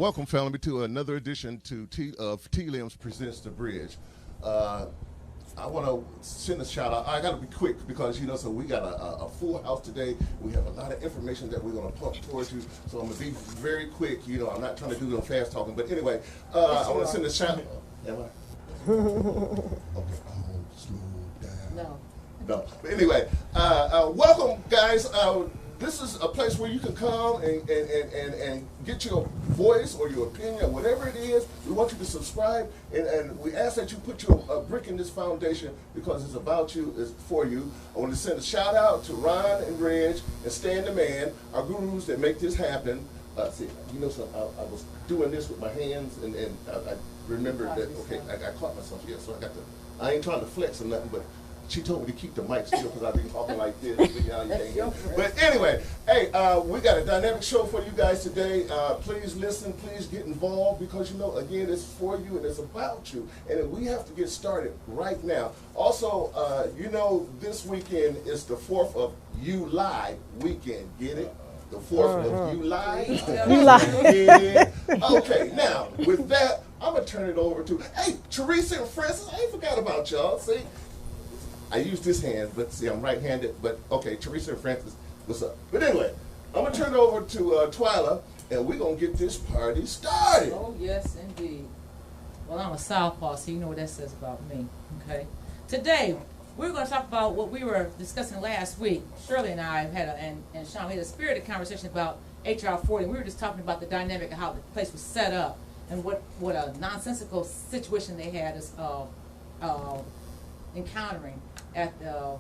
Welcome, family, to another edition of T-Limbs Presents The Bridge. I want to send a shout out. I got to be quick because, so we got a full house today. We have a lot of information that we're going to pump towards you. So I'm going to be very quick. I'm not trying to do no fast talking. But anyway, I want to send a shout out. Am I? Okay, I'm going to slow down. No. But anyway, welcome, guys. This is a place where you can come and get your voice or your opinion or whatever it is. We want you to subscribe, and we ask that you put your brick in this foundation because it's about you, it's for you. I want to send a shout out to Ron and Reg and Stan the Man, our gurus that make this happen. I was doing this with my hands, and I remembered that, okay, I caught myself here, so I ain't trying to flex or nothing, but she told me to keep the mic still because I've been talking like this. But anyway, hey, we got a dynamic show for you guys today. Please listen, please get involved because, again, it's for you and it's about you. And we have to get started right now. Also, this weekend is the 4th of July weekend. Get it? The 4th of July. Okay, now, with that, I'm going to turn it over to, hey, Teresa and Francis, I ain't forgot about y'all. See? I use this hand, but see, I'm right-handed. But okay, Teresa and Francis, what's up? But anyway, I'm gonna turn it over to Twyla, and we're gonna get this party started. Oh yes, indeed. Well, I'm a southpaw, so you know what that says about me. Okay. Today, we're gonna talk about what we were discussing last week. Shirley and I had and Sean, we had a spirited conversation about HR 40. We were just talking about the dynamic of how the place was set up and what a nonsensical situation they had as encountering at the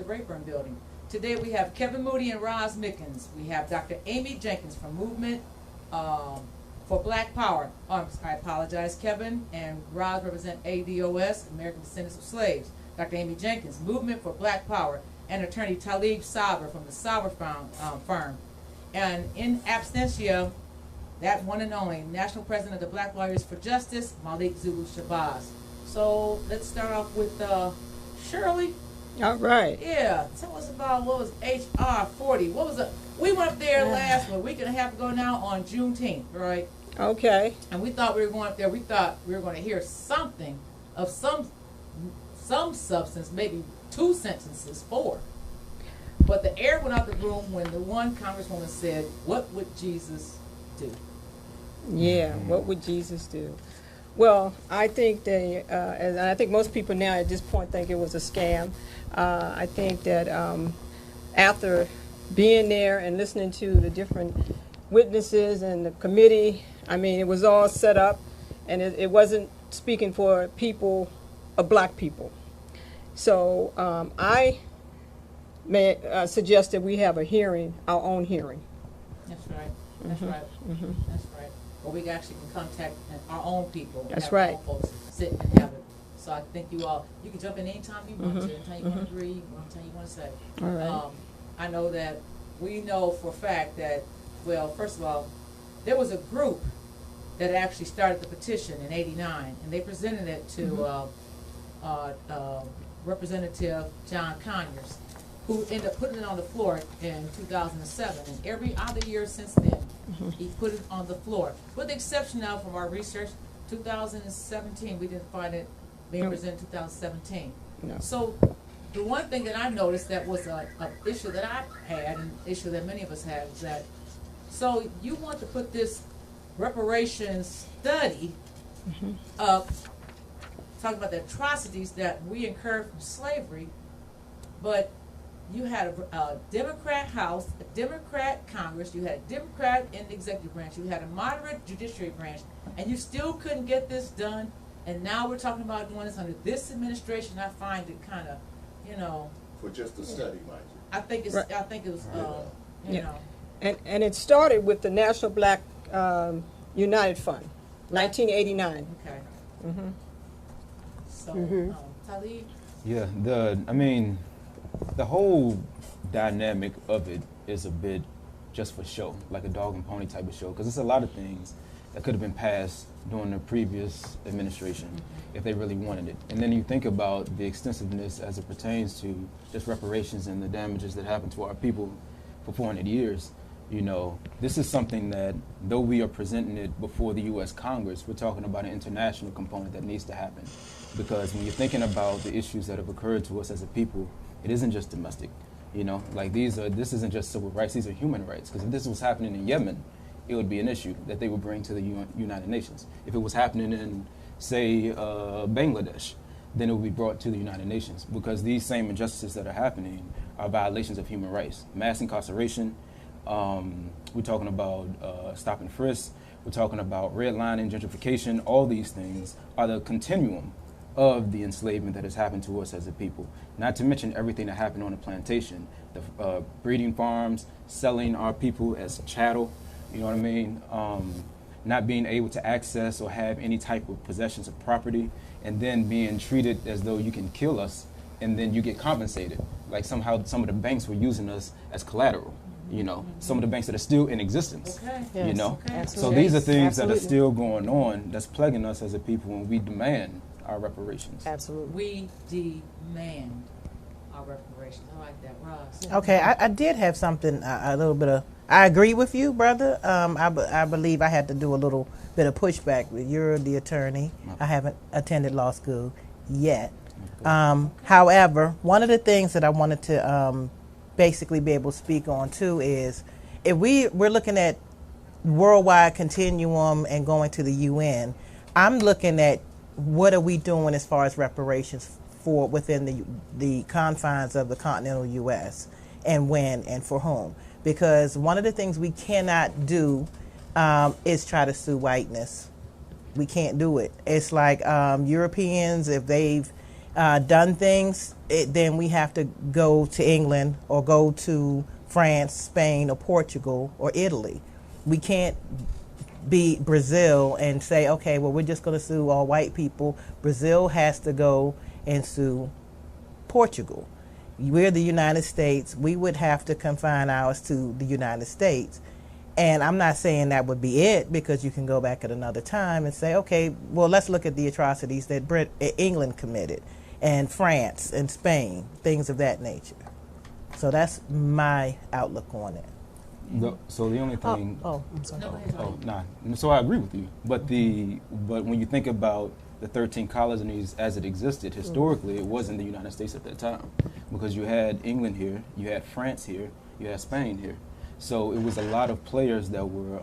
Rayburn building. Today we have Kevin Moody and Roz Mickens. We have Dr. Amy Jenkins from Movement for Black Power. I apologize. Kevin and Roz represent ADOS, American Descendants of Slaves. Dr. Amy Jenkins, Movement for Black Power, and attorney Talib Saber from the Saber firm. And in absentia, that one and only National President of the Black Lawyers for Justice, Malik Zulu Shabazz. So let's start off with Shirley. All right. Yeah, tell us about what was HR 40. What was it? We went up there last week and a half ago now on Juneteenth, right? Okay. And we thought we were going up there. We thought we were going to hear something of some substance, maybe 2 sentences, 4. But the air went out the room when the one congresswoman said, "What would Jesus do?" Yeah, what would Jesus do? Well, I think and I think most people now at this point think it was a scam. I think that after being there and listening to the different witnesses and the committee, it was all set up, and it wasn't speaking for people, black people. So I may suggest that we have our own hearing. That's right. That's right. Mm-hmm. That's right. Or we actually can contact our own people. That's right. Our own folks sit and have it. So I think you can jump in anytime you want to, anytime you want to agree, anytime you want to say. All right. I know that we know for a fact that, well, first of all, there was a group that actually started the petition in '89, and they presented it to Representative John Conyers, who ended up putting it on the floor in 2007, and every other year since then, he put it on the floor. With the exception now from our research, 2017, we didn't find it being presented in 2017. No. So the one thing that I noticed that was an issue that I had, an issue that many of us had, is that, so you want to put this reparations study up, talking about the atrocities that we incurred from slavery, but you had a Democrat House, a Democrat Congress, you had a Democrat in the executive branch, you had a moderate judiciary branch, and you still couldn't get this done. And now we're talking about doing this under this administration. I find it kind of, For just a study, mind you. I think Right. I think it was, And it started with the National Black United Fund, 1989. Okay. Mm-hmm. So, Talib? Yeah, the whole dynamic of it is a bit just for show, like a dog and pony type of show, because it's a lot of things that could have been passed during the previous administration if they really wanted it. And then you think about the extensiveness as it pertains to just reparations and the damages that happened to our people for 400 years. You know, this is something that, though we are presenting it before the U.S. Congress, we're talking about an international component that needs to happen. Because when you're thinking about the issues that have occurred to us as a people, it isn't just domestic. You know, like this isn't just civil rights, these are human rights. Because if this was happening in Yemen, it would be an issue that they would bring to the United Nations. If it was happening in, say, Bangladesh, then it would be brought to the United Nations. Because these same injustices that are happening are violations of human rights. Mass incarceration, we're talking about stop and frisk, we're talking about redlining, gentrification. All these things are the continuum of the enslavement that has happened to us as a people. Not to mention everything that happened on the plantation, the breeding farms, selling our people as chattel, you know what I mean? Not being able to access or have any type of possessions of property, and then being treated as though you can kill us and then you get compensated. Like somehow some of the banks were using us as collateral. You know, some of the banks that are still in existence, you know. Okay. So these are things that are still going on that's plaguing us as a people, and we demand our reparations. Absolutely. We demand our reparations. I like that, Ross. Okay, I did have something, a little bit of, I agree with you, brother. I believe I had to do a little bit of pushback. You're the attorney. I haven't attended law school yet. However, one of the things that I wanted to basically be able to speak on too is if we're looking at worldwide continuum and going to the UN, I'm looking at what are we doing as far as reparations for within the confines of the continental U.S. and when and for whom. Because one of the things we cannot do is try to sue whiteness. We can't do it. It's like Europeans, if they've done things, then we have to go to England or go to France, Spain, or Portugal, or Italy. We can't be Brazil and say, okay, well, we're just going to sue all white people. Brazil has to go and sue Portugal. We're the United States. We would have to confine ours to the United States. And I'm not saying that would be it, because you can go back at another time and say, okay, well, let's look at the atrocities that England committed, and France and Spain, things of that nature. So that's my outlook on it. So the only thing. I'm sorry. So I agree with you. But when you think about the 13 colonies as it existed historically, it wasn't the United States at that time, because you had England here, you had France here, you had Spain here. So it was a lot of players that were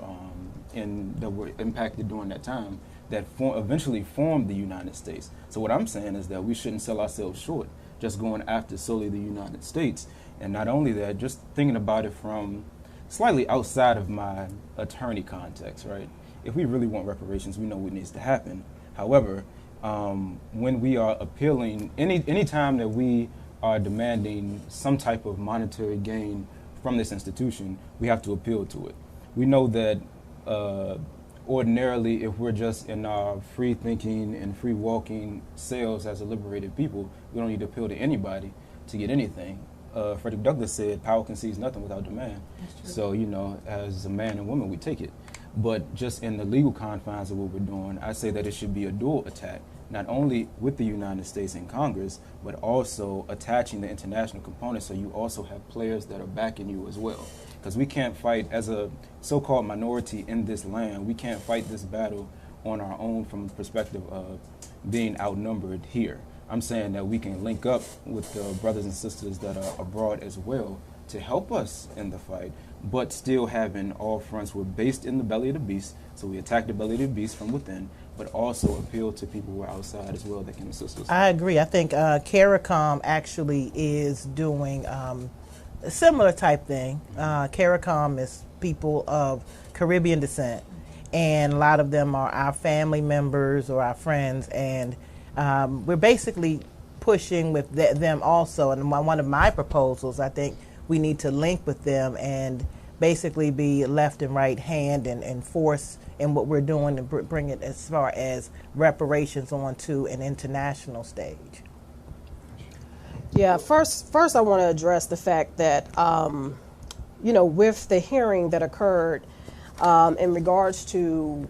impacted during that time that eventually formed the United States. So what I'm saying is that we shouldn't sell ourselves short just going after solely the United States. And not only that, just thinking about it from slightly outside of my attorney context, right? If we really want reparations, we know what needs to happen. However, when we are appealing, any time that we are demanding some type of monetary gain from this institution, we have to appeal to it. We know that ordinarily, if we're just in our free thinking and free walking selves as a liberated people, we don't need to appeal to anybody to get anything. Frederick Douglass said, power concedes nothing without demand. So, you know, as a man and woman, we take it. But just in the legal confines of what we're doing, I say that it should be a dual attack, not only with the United States and Congress, but also attaching the international component, so you also have players that are backing you as well. Because we can't fight, as a so-called minority in this land, we can't fight this battle on our own from the perspective of being outnumbered here. I'm saying that we can link up with the brothers and sisters that are abroad as well to help us in the fight, but still having all fronts. We're based in the belly of the beast, so we attack the belly of the beast from within, but also appeal to people who are outside as well that can assist us. I agree. I think CARICOM actually is doing a similar type thing. CARICOM is people of Caribbean descent, and a lot of them are our family members or our friends, and we're basically pushing with them also. And one of my proposals, I think we need to link with them and basically be left and right hand and force in what we're doing and bring it as far as reparations onto an international stage. Yeah, first I want to address the fact that, with the hearing that occurred in regards to,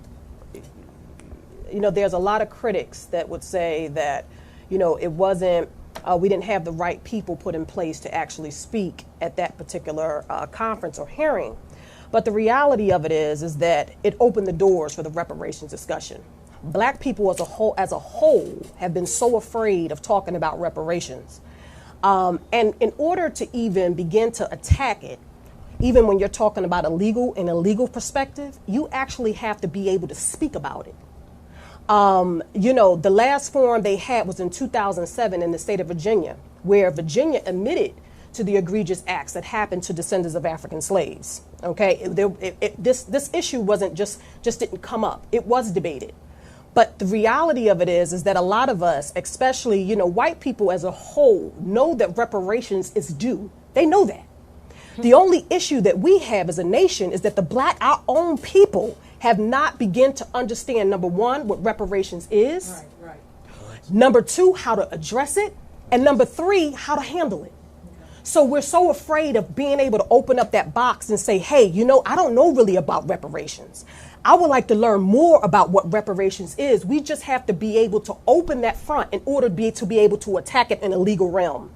there's a lot of critics that would say that, it wasn't We didn't have the right people put in place to actually speak at that particular conference or hearing. But the reality of it is that it opened the doors for the reparations discussion. Black people as a whole have been so afraid of talking about reparations. And in order to even begin to attack it, even when you're talking about a legal perspective, you actually have to be able to speak about it. The last forum they had was in 2007 in the state of Virginia, where Virginia admitted to the egregious acts that happened to descendants of African slaves. Okay, this issue wasn't just didn't come up. It was debated. But the reality of it is that a lot of us, especially, white people as a whole, know that reparations is due. They know that. The only issue that we have as a nation is that our own people, have not begun to understand, number one, what reparations is. Right. Number two, how to address it. And number three, how to handle it. So we're so afraid of being able to open up that box and say, hey, I don't know really about reparations. I would like to learn more about what reparations is. We just have to be able to open that front in order to be able to attack it in a legal realm.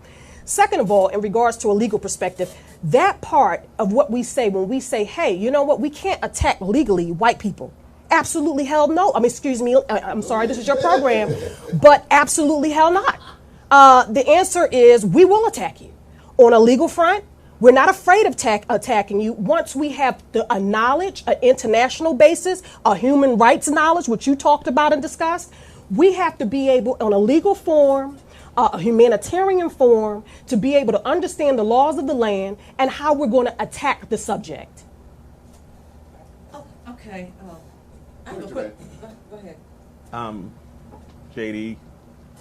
Second of all, in regards to a legal perspective, that part of what we say when we say, hey, you know what, we can't attack legally white people. Absolutely hell no. Excuse me, I'm sorry, this is your program, but absolutely hell not. The answer is we will attack you. On a legal front, we're not afraid of attacking you once we have a knowledge, an international basis, a human rights knowledge, which you talked about and discussed. We have to be able, on a legal form, a humanitarian form, to be able to understand the laws of the land and how we're going to attack the subject. Oh, okay. I have a quick. Go ahead. JD,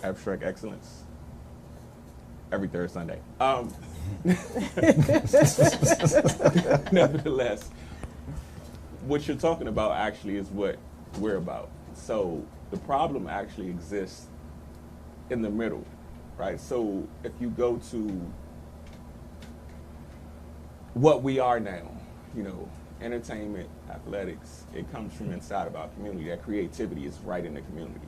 Abstract Excellence, every third Sunday. Nevertheless, what you're talking about actually is what we're about. So the problem actually exists in the middle, right? So if you go to what we are now, entertainment, athletics, it comes from inside of our community. That creativity is right in the community.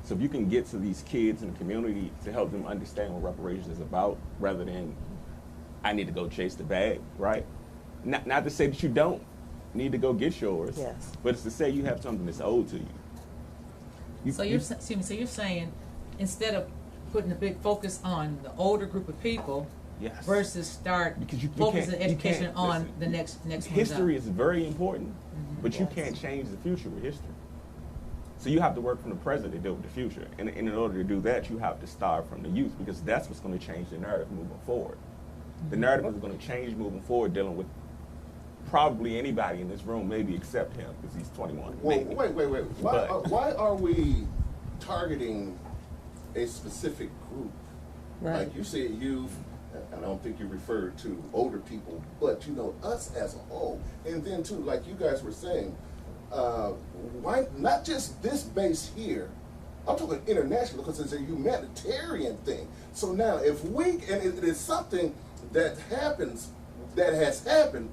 So if you can get to these kids in the community to help them understand what reparations is about, rather than I need to go chase the bag, right? Not to say that you don't need to go get yours, yes, but it's to say you have something that's owed to you. So you're saying instead of putting a big focus on the older group of people, yes, versus start because you focusing can't, education on listen, the next history ones is very important, but you Yes. can't change the future with history. So you have to work from the present to deal with the future. And in order to do that, you have to start from the youth, because that's what's going to change the narrative moving forward. The narrative is going to change moving forward, dealing with probably anybody in this room, maybe except him, because he's 21. Well, maybe. wait. Why are we targeting a specific group? Right. Like you said, youth, and I don't think you referred to older people, but us as a whole. And then too, like you guys were saying, why not just this base here? I'm talking international because it's a humanitarian thing. So now if and it is something that has happened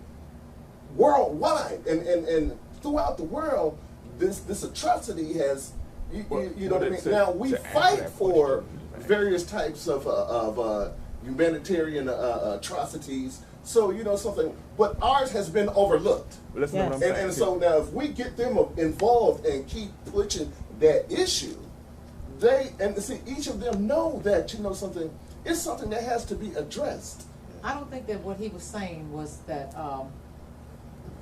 worldwide and throughout the world, this atrocity has, you know what I mean? Now we fight for various types of humanitarian atrocities. So, something, but ours has been overlooked. But listen to what I'm saying. And so now if we get them involved and keep pushing that issue, each of them know that, something, it's something that has to be addressed. I don't think that what he was saying was that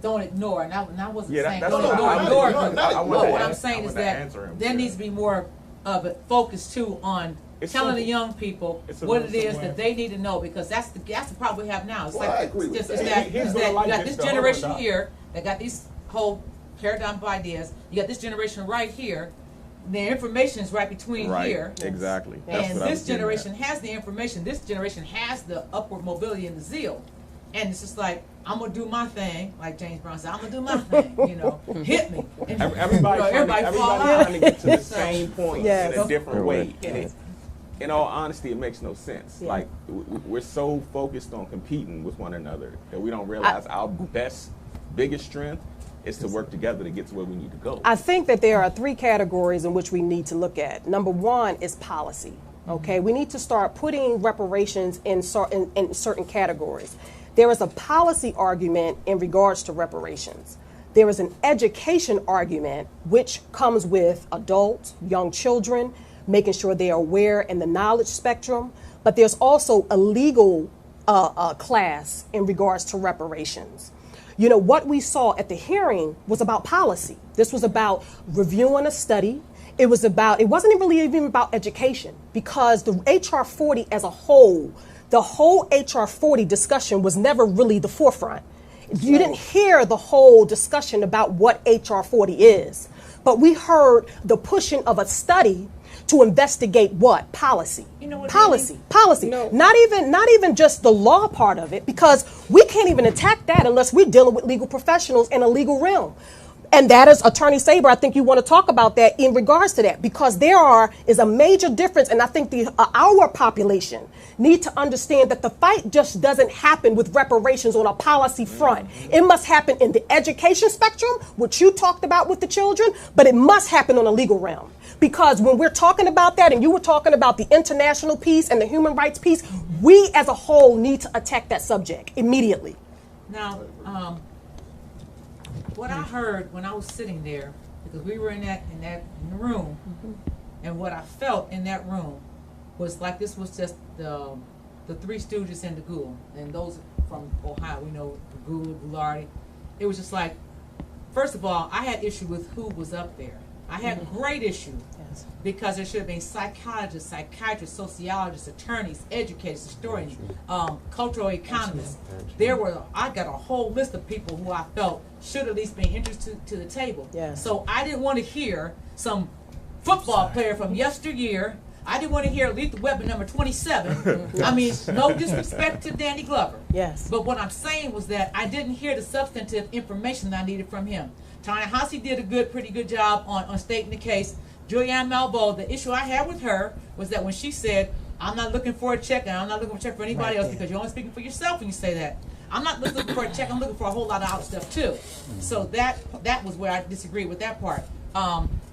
don't ignore, and I wasn't saying that's don't what ignore. I What I'm saying is that there needs to be more of a focus too on telling the young people what it is that they need to know, because that's the problem we have now. It's I agree with that. you got this generation here that got these whole paradigm of ideas. You got this generation right here. The information is right between here. Exactly. And this generation has the information. This generation has the upward mobility and the zeal. And it's just like, I'm going to do my thing, like James Brown said, I'm going to do my thing, hit me. And, everybody fall out. trying to get to the same point Yes. in a different way. Yes. In all honesty, it makes no sense. Yeah. Like, we're so focused on competing with one another that we don't realize our biggest strength is to work together to get to where we need to go. I think that there are three categories in which we need to look at. Number one is policy. Okay, we need to start putting reparations in certain categories. There is a policy argument in regards to reparations. There is an education argument which comes with adults, young children, making sure they are aware in the knowledge spectrum. But there's also a legal class in regards to reparations. You know, what we saw at the hearing was about policy. This was about reviewing a study. It wasn't really even about education, because the HR 40 as a whole, the whole HR 40 discussion was never really the forefront. You didn't hear the whole discussion about what HR 40 is, but we heard the pushing of a study to investigate what? Policy. You know what policy. No. Not even just the law part of it, because we can't even attack that unless we're dealing with legal professionals in a legal realm. And that is, Attorney Saber, I think you want to talk about that in regards to that, because is a major difference. And I think our population need to understand that the fight just doesn't happen with reparations on a policy front. It must happen in the education spectrum, which you talked about with the children, but it must happen on a legal realm. Because when we're talking about that, and you were talking about the international piece and the human rights piece, we as a whole need to attack that subject immediately. Now, what I heard when I was sitting there, because we were in the room, and what I felt in that room was like this was just the Three Stooges and the Ghoul, and those from Ohio, we know the Ghoul, Goulart. It was just like, first of all, I had issue with who was up there. I had a great issue because there should have been psychologists, psychiatrists, sociologists, attorneys, educators, historians, cultural economists. I got a whole list of people who I felt should at least be interested to the table. Yes. So I didn't want to hear some football player from yesteryear. I didn't want to hear Lethal Weapon number 27. I mean, no disrespect to Danny Glover. Yes. But what I'm saying was that I didn't hear the substantive information that I needed from him. Tanya Hossie did a pretty good job on stating the case. Julianne Malveaux, the issue I had with her was that when she said, I'm not looking for a check, and I'm not looking for a check for anybody else, because you're only speaking for yourself when you say that. I'm not looking for a check, I'm looking for a whole lot of other stuff too. So that was where I disagreed with that part.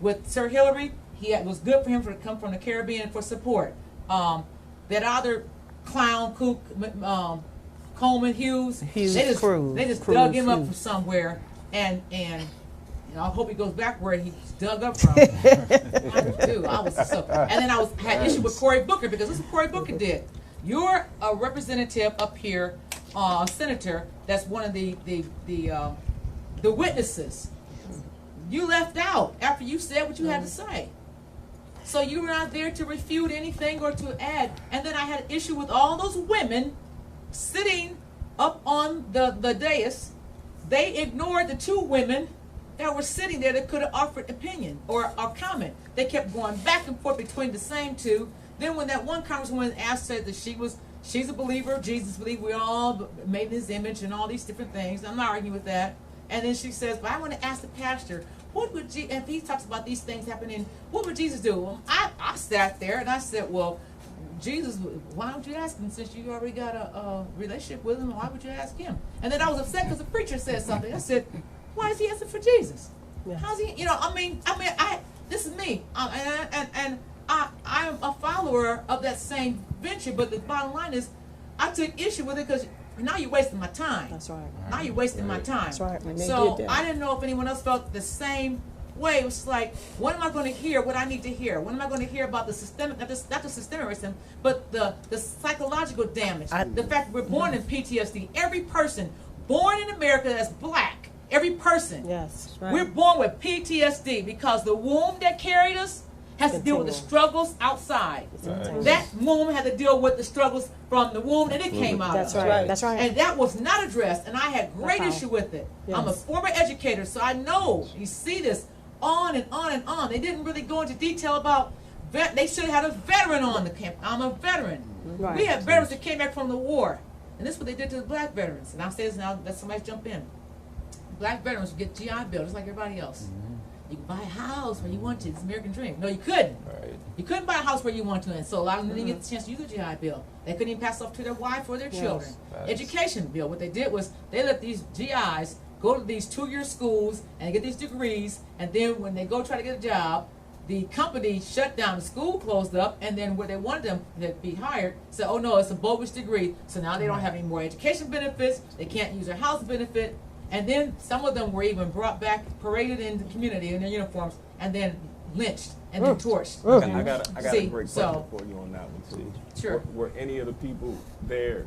With Sir Hillary, it was good for him to come from the Caribbean for support. That other clown, kook, Coleman Hughes, they just dug him up from somewhere, and I hope he goes back where he dug up from. And then I had issue with Cory Booker, because this is what Cory Booker did. You're a representative up here, senator. That's one of the witnesses. You left out after you said what you had to say. So you were not there to refute anything or to add. And then I had an issue with all those women sitting up on the dais. They ignored the two women that were sitting there that could have offered opinion or comment. They kept going back and forth between the same two. Then when that one congresswoman asked, said that she's a believer of Jesus, believe we all made in his image and all these different things. I'm not arguing with that. And then she says, but I want to ask the pastor, what would if he talks about these things happening, what would Jesus do? Well, I sat there and I said, well, Jesus, why don't you ask him, since you already got a relationship with him? Why would you ask him? And then I was upset because the preacher said something. I said, why is he asking for Jesus? Yeah. How's he? This is me, and I am a follower of that same venture. But the bottom line is, I took issue with it because now you're wasting my time. That's right. Now you're wasting my time. That's right. So I didn't know if anyone else felt the same way. It was like, what am I going to hear? What I need to hear? What am I going to hear about the systemic, not the systemic racism, but the psychological damage? The fact that we're born in PTSD. Every person born in America that's black, every person, yes, right. We're born with PTSD because the womb that carried us has to deal with the struggles outside. Right. That womb had to deal with the struggles from the womb that it came out That's of. Right. That's right. And that was not addressed, and I had great issue with it. Yes. I'm a former educator, so I know you see this on and on and on. They didn't really go into detail about they should have had a veteran on the camp. I'm a veteran. Right. We had veterans that came back from the war, and this is what they did to the black veterans. And I'll say this now, let somebody jump in. Black veterans would get GI Bill just like everybody else. You can buy a house where you want to. It's the American dream. No, you couldn't. Right. You couldn't buy a house where you want to. And so a lot of them didn't get the chance to use the GI Bill. They couldn't even pass off to their wife or their children. Education bill. What they did was they let these GIs go to these 2-year schools and get these degrees. And then when they go try to get a job, the company shut down, the school closed up, and then where they wanted them to be hired said, oh no, it's a bogus degree, so now they don't have any more education benefits, they can't use their house benefit, and then some of them were even brought back, paraded in the community in their uniforms, and then lynched and then torched. I got a See, great so- question for you on that one too. Sure. Were any of the people there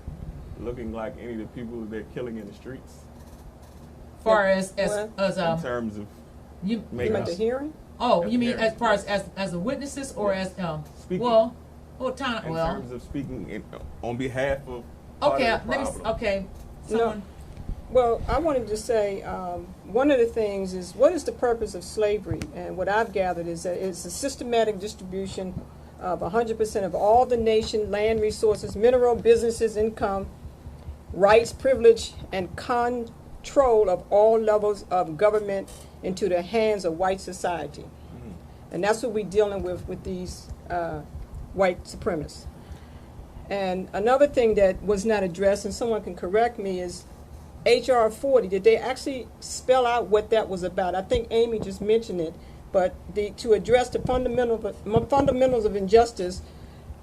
looking like any of the people they're killing in the streets? Far as In terms of you You making meant the hearing? oh you mean Yeah. as far as the witnesses or as Speaking- well in well terms of speaking on behalf of part okay of the let me problem? okay someone Well, I wanted to say one of the things is what is the purpose of slavery? And what I've gathered is that it's a systematic distribution of 100% of all the nation, land resources, mineral, businesses, income, rights, privilege, and control of all levels of government into the hands of white society. And that's what we're dealing with these white supremacists. And another thing that was not addressed, and someone can correct me, is HR 40. Did they actually spell out what that was about? I think Amy just mentioned it, but to address the fundamentals of injustice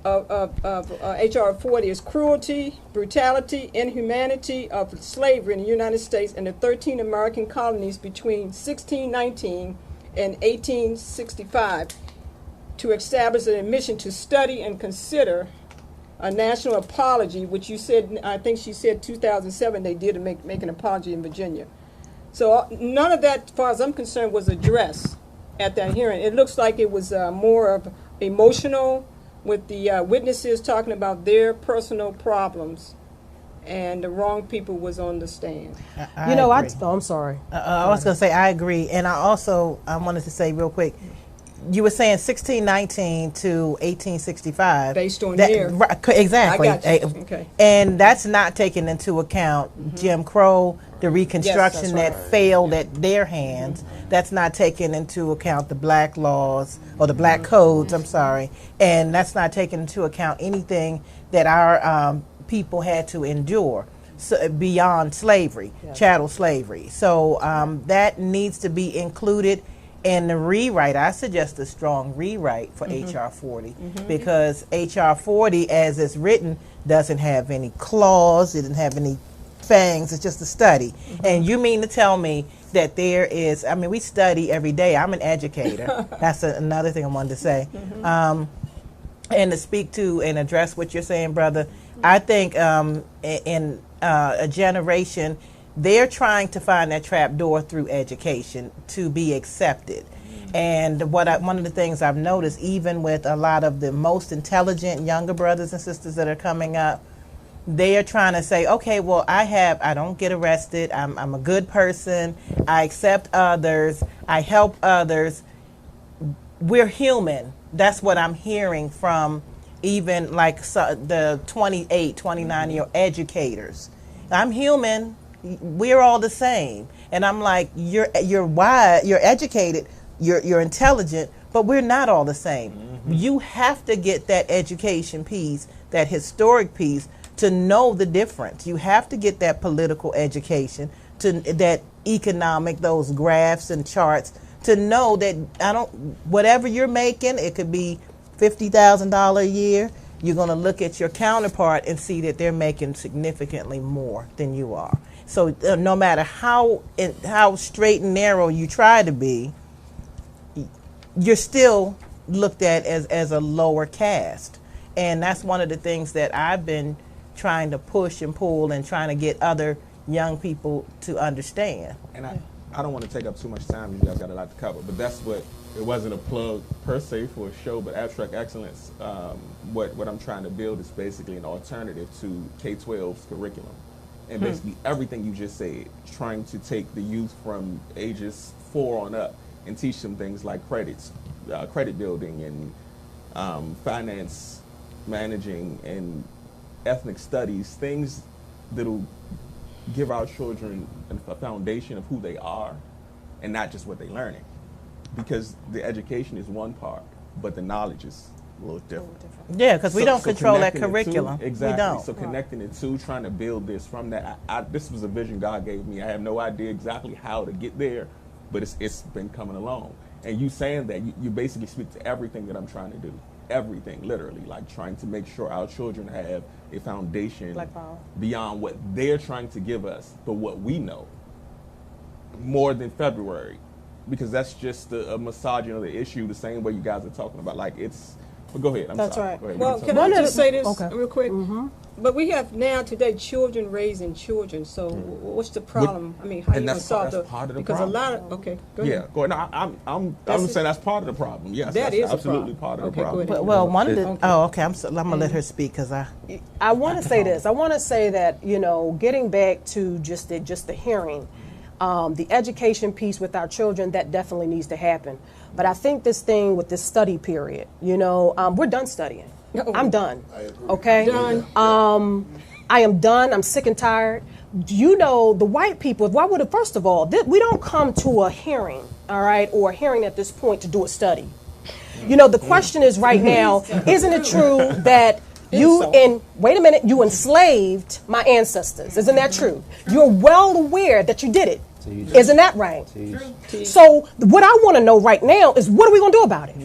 of HR 40 is cruelty, brutality, inhumanity of slavery in the United States and the 13 American colonies between 1619 and 1865 to establish an admission to study and consider a national apology, which you said, I think she said 2007 they did make an apology in Virginia. So none of that, as far as I'm concerned, was addressed at that hearing. It looks like it was more of emotional, with the witnesses talking about their personal problems, and the wrong people was on the stand. I agree. I'm sorry. I was going to say I agree, and I wanted to say real quick. You were saying 1619 to 1865. Based on there. Right, exactly. I got you. Okay. And that's not taking into account Jim Crow, the Reconstruction Yes, that's that right. failed at their hands. That's not taking into account the black laws or the black codes, I'm sorry. And that's not taking into account anything that our people had to endure beyond slavery, chattel slavery. So that needs to be included. And the rewrite, I suggest a strong rewrite for HR 40 because HR 40, as it's written, doesn't have any clause, it doesn't have any fangs, it's just a study. And you mean to tell me that there is, I mean, we study every day. I'm an educator. That's another thing I wanted to say. And to speak to and address what you're saying, brother, I think in a generation, they're trying to find that trap door through education to be accepted. And one of the things I've noticed, even with a lot of the most intelligent younger brothers and sisters that are coming up, they are trying to say, okay, well, I don't get arrested. I'm a good person. I accept others. I help others. We're human. That's what I'm hearing from even like the 28, 29-year-old educators. I'm human. We're all the same. And I'm like, you're wise, you're educated, you're intelligent, but we're not all the same. You have to get that education piece, that historic piece, to know the difference. You have to get that political education, to that economic, those graphs and charts, to know that whatever you're making, it could be $50,000 a year, you're going to look at your counterpart and see that they're making significantly more than you are. So no matter how straight and narrow you try to be, you're still looked at as a lower caste. And that's one of the things that I've been trying to push and pull and trying to get other young people to understand. And I don't want to take up too much time. You guys got a lot to cover, but that's what, it wasn't a plug per se for a show, but Abstract Excellence, what I'm trying to build is basically an alternative to K-12's curriculum. And basically everything you just said, trying to take the youth from ages 4 on up and teach them things like credit building and finance managing and ethnic studies, things that'll give our children a foundation of who they are and not just what they're learning. Because the education is one part, but the knowledge is a little different. Yeah, because we don't control that connecting the two- curriculum. Exactly. We don't. So connecting the two, trying to build this from that. This was a vision God gave me. I have no idea exactly how to get there, but it's been coming along. And you saying that, you basically speak to everything that I'm trying to do. Everything, literally, like trying to make sure our children have a foundation Black power. beyond what they're trying to give us, but what we know more than February, because that's just a massaging of the issue the same way you guys are talking about. Like it's, but go ahead. I'm That's sorry. right. Go ahead. Well, You can talk I just say this Okay. real quick? But we have now today children raising children. So what's the problem? I mean, how and you gonna that's solve that's part of the because problem. a lot of okay, go Yeah, ahead. go ahead. No, I'm That's saying that's part of the problem. Yes, That that's is a absolutely problem. part of the Okay, go problem. ahead. Well, one of the. Okay. Oh, okay. I'm gonna let her speak because I want to say this. I want to say that, you know, getting back to just the hearing, the education piece with our children, that definitely needs to happen. But I think this thing with this study period, you know, we're done studying. I'm done. I agree. Okay? Done. I am done. I'm sick and tired. You know, the white people, why would it, first of all, we don't come to a hearing, all right, or a hearing at this point to do a study. You know, the question is right now, isn't it true that wait a minute, you enslaved my ancestors? Isn't that true? You're well aware that you did it. Isn't that right? So what I want to know right now is, what are we going to do about it?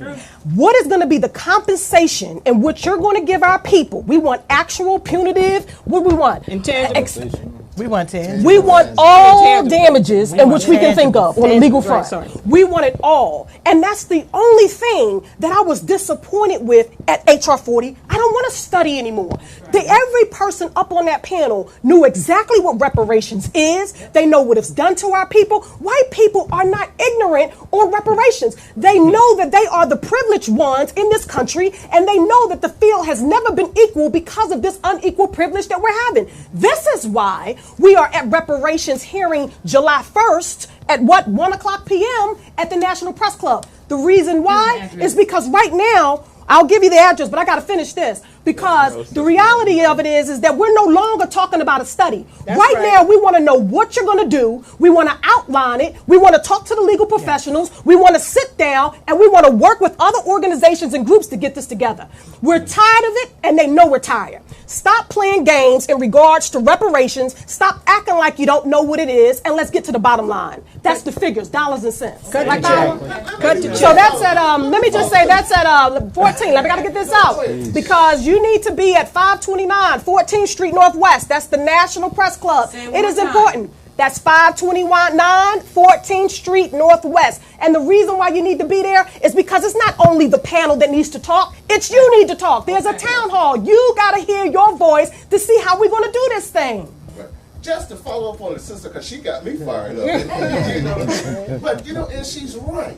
What is going to be the compensation in which you're going to give our people? We want actual punitive. What do we want? Intangible. we want to. We want all Intangible. damages in which we can think of on the legal front. Right, sorry. We want it all. And that's the only thing that I was disappointed with at HR 40. I don't want to study anymore. Every person up on that panel knew exactly what reparations is. They know what it's done to our people. White people are not ignorant on reparations. They know that they are the privileged ones in this country, and they know that the field has never been equal because of this unequal privilege that we're having. This is why we are at reparations hearing July 1st at 1 o'clock p.m. at the National Press Club. The reason why is because right now, I'll give you the address, but I got to finish this. Because the reality of it is that we're no longer talking about a study. Right now, we want to know what you're going to do. We want to outline it. We want to talk to the legal professionals. We want to sit down and we want to work with other organizations and groups to get this together. We're tired of it, and they know we're tired. Stop playing games in regards to reparations. Stop acting like you don't know what it is, and let's get to the bottom line. That's the figures, dollars and cents. Cut Like the check. Cut the check. So that's at, let me just say that's at 14. Let me gotta get this out. Because you need to be at 529 14th Street Northwest. That's the National Press Club. Say it It one is time. important. That's 529 14th Street Northwest. And the reason why you need to be there is because it's not only the panel that needs to talk, it's you need to talk. There's a town hall. You got to hear your voice to see how we're going to do this thing. Right. Just to follow up on the sister, because she got me fired up. You know? But, you know, and she's right.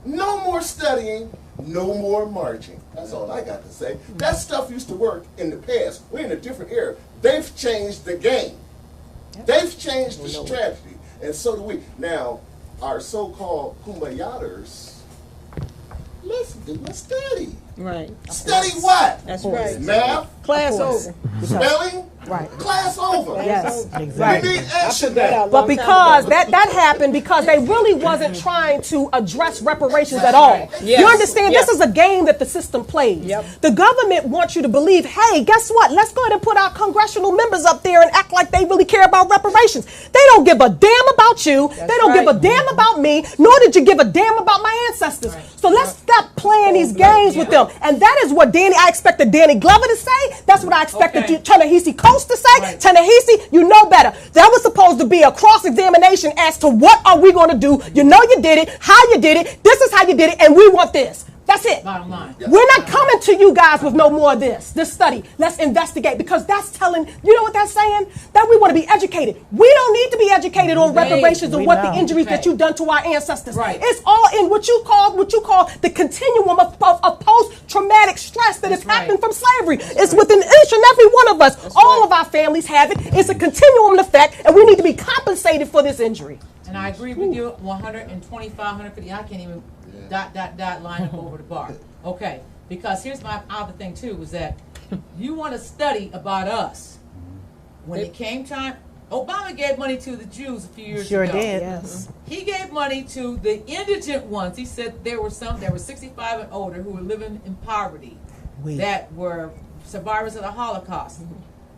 No more studying, no more marching. That's all I got to say. That stuff used to work in the past. We're in a different era. They've changed the game. They've changed the strategy, and so do we. Now, our so-called kumbayaters, let's do a study. Right. Study what? That's right. Math, Class over. spelling, Right. class over. Yes. We need action now. But because that happened because they really wasn't trying to address reparations at all. Yes. You understand? Yes. This is a game that the system plays. Yep. The government wants you to believe, hey, guess what? Let's go ahead and put our congressional members up there and act like they really care about reparations. They don't give a damn about you. They don't give a damn about me, nor did you give a damn about my ancestors. So let's stop playing these games with them. And that is what I expected Danny Glover to say. That's what I expected Ta-Nehisi Coates to say. Ta-Nehisi, you know better. That was supposed to be a cross-examination as to what are we going to do. You know you did it, how you did it, this is how you did it, and we want this. That's it. Bottom line. We're not coming to you guys with no more of this study. Let's investigate, because that's telling, you know what that's saying? That we want to be educated. We don't need to be educated on reparations and what the injuries that you've done to our ancestors. Right. It's all in what you call the continuum of post-traumatic stress that is happening from slavery. It's within each and every one of us. All of our families have it. It's a continuum effect, and we need to be compensated for this injury. And I agree with you 125, 150. I can't even line up over the bar. Okay, because here's my other thing too, was that you want to study about us. When it came time, Obama gave money to the Jews a few years ago. Sure did. Yes. He gave money to the indigent ones. He said there were some that were 65 and older who were living in poverty, that were survivors of the Holocaust.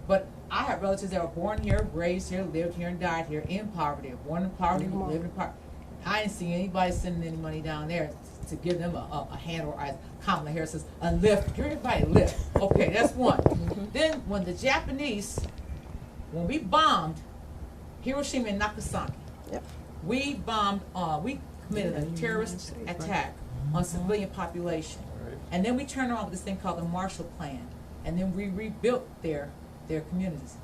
But I have relatives that were born here, raised here, lived here, and died here in poverty. Born in poverty, lived in poverty. I didn't see anybody sending any money down there to give them a hand, or as Kamala Harris says, a lift. Give everybody a lift. Okay, that's one. Then when the Japanese, when we bombed Hiroshima and Nagasaki, Yep. we bombed, we committed a terrorist attack on civilian population. And then we turned around with this thing called the Marshall Plan. And then we rebuilt their communities.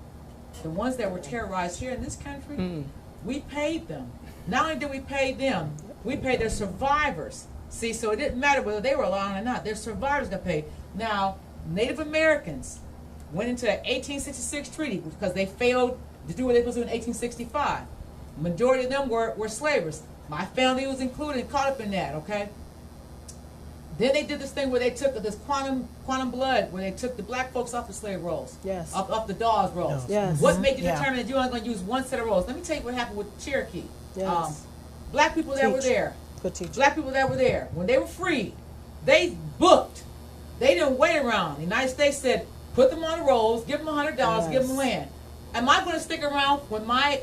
The ones that were terrorized here in this country, we paid them. Not only did we pay them, we paid their survivors. See, so it didn't matter whether they were alive or not. Their survivors got paid. Now, Native Americans went into the 1866 treaty because they failed to do what they were supposed to do in 1865. Majority of them were slavers. My family was included, caught up in that, okay? Then they did this thing where they took this quantum blood, where they took the black folks off the slave rolls. Yes. Off the Dawes rolls. Yes. What made you Yeah. determine that you're only going to use one set of rolls? Let me tell you what happened with Cherokee. Yes. Black people that were Teach. there, Good teacher. black people that were there, when they were free, they booked. They didn't wait around. The United States said, put them on the rolls, give them $100, give them Yes. land. Am I going to stick around when my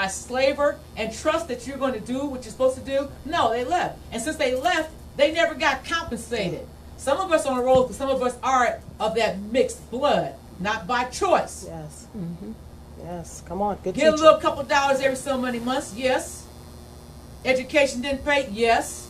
slaver and trust that you're going to do what you're supposed to do? No, they left. And since they left, they never got compensated. Some of us on the rolls, but some of us are of that mixed blood, not by choice. Yes. Yes. Come on. Good Get a teacher. little couple dollars every so many months, yes. Education didn't pay, yes.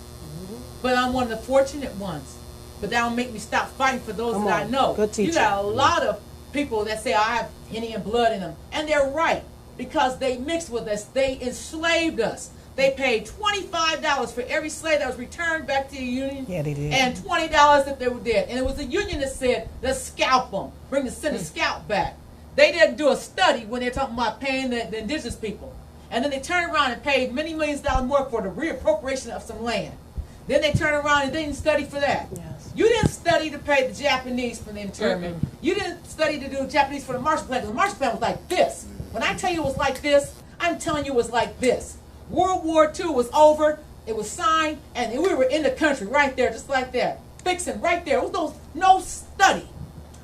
But I'm one of the fortunate ones. But that don't make me stop fighting for those Come that I on. know. Good teacher. You got a lot of people that say I have Indian blood in them. And they're right. Because they mixed with us. They enslaved us. They paid $25 for every slave that was returned back to the Union. Yeah, they did. And $20 if they were dead. And it was the Union that said, let's scalp them. Send the scalp back. They didn't do a study when they're talking about paying the indigenous people. And then they turned around and paid many millions of dollars more for the reappropriation of some land. Then they turned around and didn't study for that. Yes. You didn't study to pay the Japanese for the internment. You didn't study to do Japanese for the Marshall Plan, because the Marshall Plan was like this. When I tell you it was like this, I'm telling you it was like this. World War II was over, it was signed, and we were in the country right there, just like that. Fixing right there. It was no study.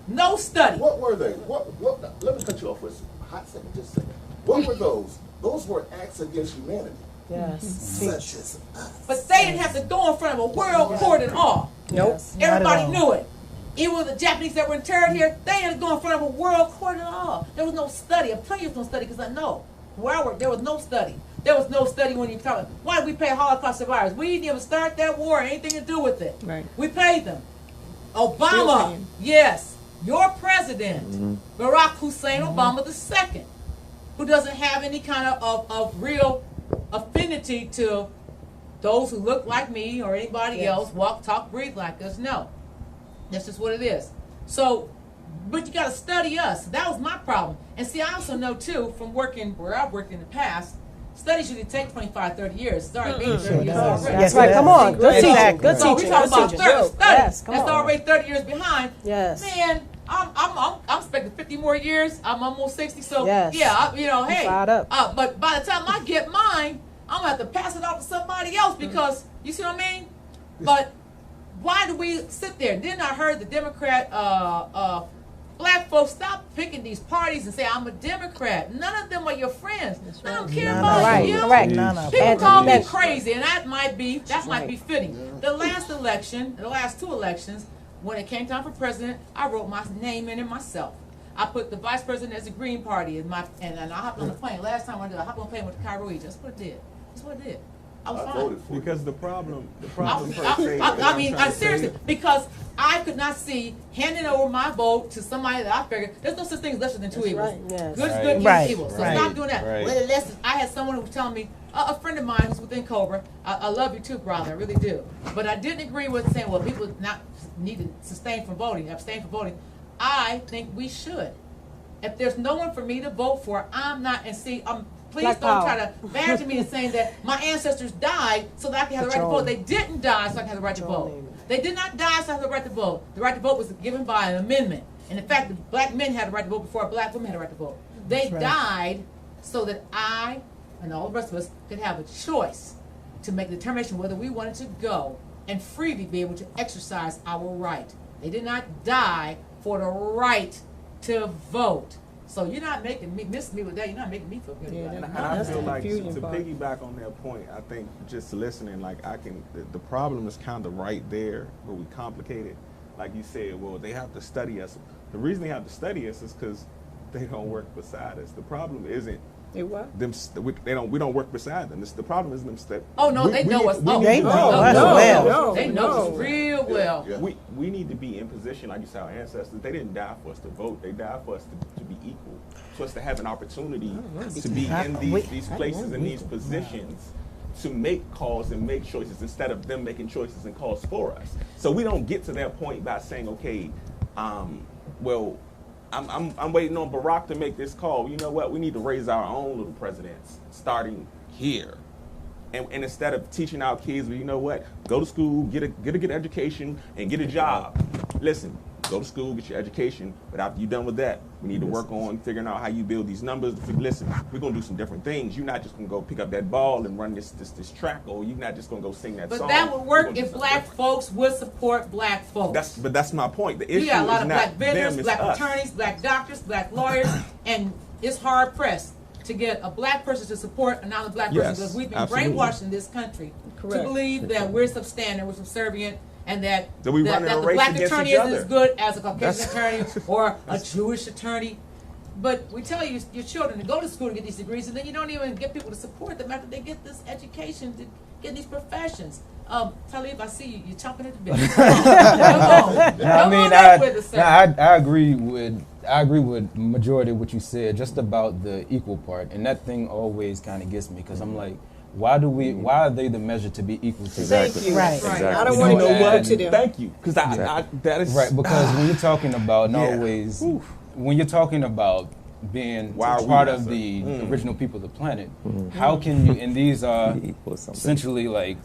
No study. What were they? Let me cut you off for a hot second, just a second. What were those? Those were acts against humanity. Yes. Such as us. But they didn't have to go in front of a world court at all. Nope. Everybody all. knew it. Even the Japanese that were interned here, they had to go in front of a world court at all. There was no study. I'm telling you there was no study because I know. Where I work, there was no study. There was no study when you talk about why did we pay Holocaust survivors? We didn't even start that war, anything to do with it. Right. We paid them. Still Obama, paying. yes, your president, Barack Hussein Obama II, who doesn't have any kind of real affinity to those who look like me or anybody else, walk, talk, breathe like us. No. That's just what it is. So, but you got to study us. That was my problem. And see, I also know, too, from working where I've worked in the past, studies usually take 25, 30 years. It's already been 30 years already. That's right. Come on. Good teacher. Exactly. Good So teacher. we're talking Good about teacher. 30 studies. Yes. Come That's on. already 30 years behind. Yes. Man, I'm expecting 50 more years. I'm almost 60. So, Yes. yeah, hey. fired up. But by the time I get mine, I'm going to have to pass it off to somebody else because, you see what I mean? But why do we sit there? Then I heard the Democrat, black folks, stop picking these parties and say, I'm a Democrat. None of them are your friends. I don't care None about of Right. you. Correct. None of People And call me that- crazy, and that might be right. fitting. The last election, the last two elections, when it came time for president, I wrote my name in it myself. I put the vice president as the Green Party and I hopped on the plane. Last time I did, I hopped on the plane with the Cairo. That's what it did. That's what it did. I was I fine. voted for you. Because the problem Seriously, because I could not see handing over my vote to somebody that I figured there's no such thing as lesser than two That's evils. right, yes. Good is Right. good, evil Right, is evil. So right, stop doing that. right. Well, less, I had someone who was telling me, a friend of mine who's within Cobra, I love you too, brother, I really do. But I didn't agree with saying, well, people not need to abstain from voting. I think we should. If there's no one for me to vote for, I'm not, and see, please Black don't power. try to badger me and saying that my ancestors died so that I can have the right to Control. vote. They didn't die so I can have the right to vote. Control. They did not die so I have the right to vote. The right to vote was given by an amendment. And in fact, the black men had the right to vote before black women had the right to vote. They right. died so that I and all the rest of us could have a choice to make the determination whether we wanted to go and freely be able to exercise our right. They did not die for the right to vote. So you're not making me miss me with that. You're not making me feel good. Yeah, about it. And That's I the feel like to confusion part. piggyback on that point, I think just listening, like the problem is kind of right there, but we complicate it. Like you said, well, they have to study us. The reason they have to study us is because they don't work beside us. The problem isn't It what? them. We don't work beside them. The problem is them. Oh no, they know us. Oh, They know us no, well. no. They know us real well. Yeah. We need to be in position, like you said, our ancestors, they didn't die for us to vote. They died for us to be equal, for us to have an opportunity to be in these places and these positions to make calls and make choices instead of them making choices and calls for us. So we don't get to that point by saying, okay, well, I'm waiting on Barack to make this call. You know what? We need to raise our own little presidents, starting here. And instead of teaching our kids, well, you know what? Go to school, get a good education, and get a job. Listen, go to school, get your education, but after you're done with that, we need to work on figuring out how you build these numbers. Listen, we're gonna do some different things. You're not just gonna go pick up that ball and run this track, or you're not just gonna go sing that But song. that would work if black folks would support black folks. That's my point. The issue We got a lot is of not black vendors, them, it's black us. attorneys, black doctors, black lawyers, and it's hard pressed to get a black person to support another black person Yes, because we've been absolutely. brainwashed in this country Correct. to believe that we're substandard, we're subservient, and that we run in a the race black against attorney each isn't as other. good as a Caucasian attorney or a Jewish attorney. But we tell your children to go to school to get these degrees, and then you don't even get people to support them after they get this education to get these professions. Talib, I see you. You're chomping at the bit. Come on up with it, sir. I agree with majority of what you said, just about the equal part, and that thing always kind of gets me because I'm like, why are they the measure to be equal to? Thank you. Right. Exactly. Exactly. I don't You want know to what? go to them. Thank you, because that is Right, because when you're talking about, and Yeah. always, when you're talking about being Why are we part lesser? of the original people of the planet, how can you, and these are essentially like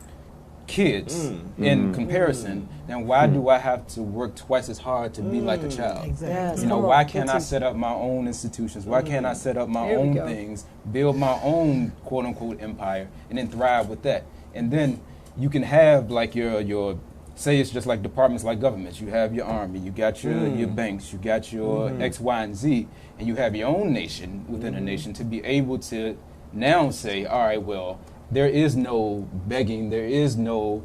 kids in comparison, then why do I have to work twice as hard to be like a child? Exactly. Yes, You know, come on. why can't I That's set up my own institutions? Why can't I set up my There we own go. things, build my own quote unquote empire, and then thrive with that? And then you can have like your say it's just like departments like governments. You have your army, you got your banks, you got your X, Y, and Z, and you have your own nation within a nation to be able to now say, all right, well, there is no begging, there is no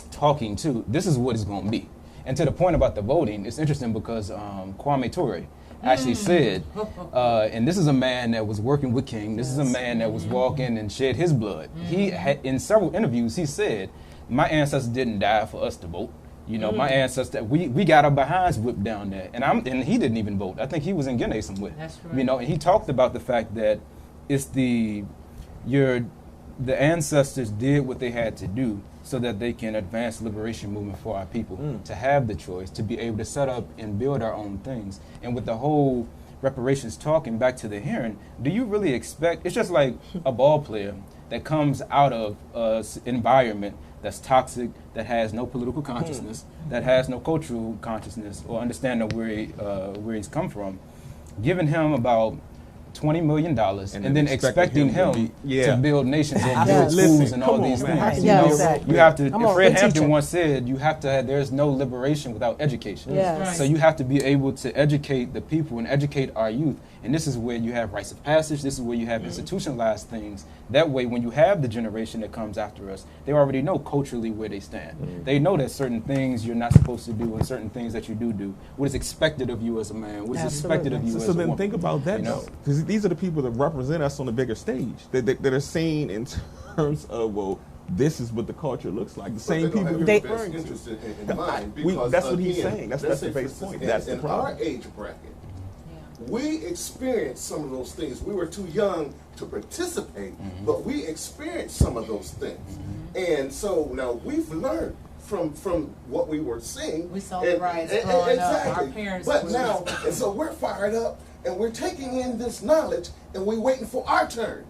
talking to. This is what it's going to be. And to the point about the voting, it's interesting because Kwame Ture actually said, and this is a man that was working with King. This is a man that was walking and shed his blood. He had, in several interviews, he said, my ancestors didn't die for us to vote. You know, my ancestors, we got our behinds whipped down there. And he didn't even vote. I think he was in Guinea somewhere. That's right. You know, and he talked about the fact that it's the ancestors did what they had to do so that they can advance the liberation movement for our people, to have the choice, to be able to set up and build our own things. And with the whole reparations talking back to the hearing, do you really expect, it's just like a ball player that comes out of an environment that's toxic, that has no political consciousness, that has no cultural consciousness or understanding of where he's come from, giving him about $20 million and then expecting him to build nations or build schools and all these things. Right. You Yeah, know, exactly. you have to. Come on, Fred good Hampton teacher. once said, "You have to. There's no liberation without education." Yes. Right. So you have to be able to educate the people and educate our youth. And this is where you have rites of passage. This is where you have institutionalized things. That way, when you have the generation that comes after us, they already know culturally where they stand. They know that certain things you're not supposed to do and certain things that you do. What is expected of you as a man? What is expected of you as a So then woman? think about that, You know? though, because these are the people that represent us on the bigger stage, that are seen in terms of, well, this is what the culture looks like. The same people you're They- referring to. interest in mind We- because that's what he's again, saying. That's let's the say, base for point. instance, That's the in problem. our age bracket, we experienced some of those things. We were too young to participate, but we experienced some of those things. And so now we've learned from what we were seeing. We saw the riots growing up. Our parents But were- now, and so we're fired up, and we're taking in this knowledge, and we're waiting for our turn.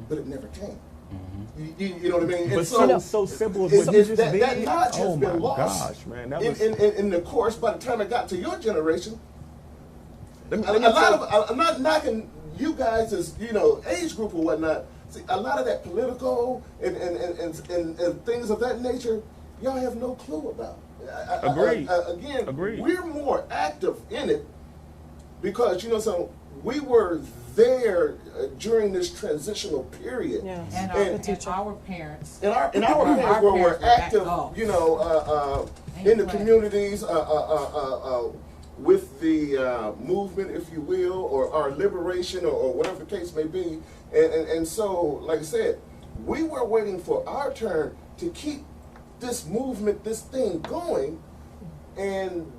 But it never came. You know what I mean? But And so simple as it's- what you it's just that did. knowledge has Oh been my lost. gosh, man, that in, was. in the course, by the time it got to your generation, Let me a lot of, I'm not knocking you guys as, age group or whatnot. See, a lot of that political and things of that nature, y'all have no clue about. Agreed. Again, Agreed. we're more active in it because so we were there during this transitional period. Yes. And our parents. And our parents were active, in the communities, with the movement, if you will, or our liberation, or whatever the case may be. And so, like I said, we were waiting for our turn to keep this movement, this thing going, and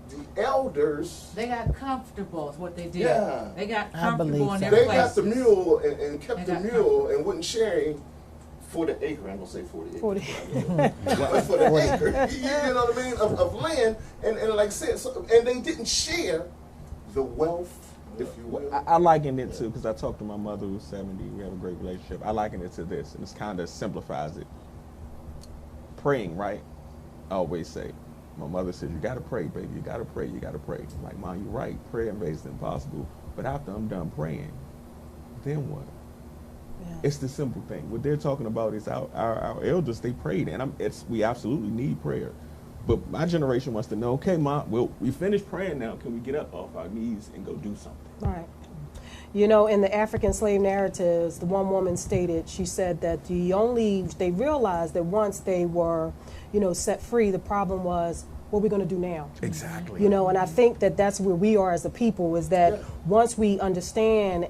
the elders, they got comfortable is what they did. Yeah. They got I comfortable believe in so. their they places. got the mule and kept They the got mule and wouldn't share for the acre. I'm gonna say 40 acres. 40. But for the acre, you know what I mean, of land, and like I said, and they didn't share the wealth, if you will. I liken it to, because I talked to my mother who's 70, we have a great relationship. I liken it to this, and this kind of simplifies it. Praying, right? I always say, my mother says, you gotta pray, baby, you gotta pray, you gotta pray. I'm like, Mom, you're right, prayer is impossible, but after I'm done praying, then what? Yeah. It's the simple thing. What they're talking about is our elders, they prayed, and we absolutely need prayer. But my generation wants to know, okay, Mom, we finished praying now. Can we get up off our knees and go do something? Right. You know, in the African slave narratives, the one woman stated, she said that they realized that once they were, set free, the problem was, what are we going to do now? Exactly. And I think that that's where we are as a people, is that once we understand,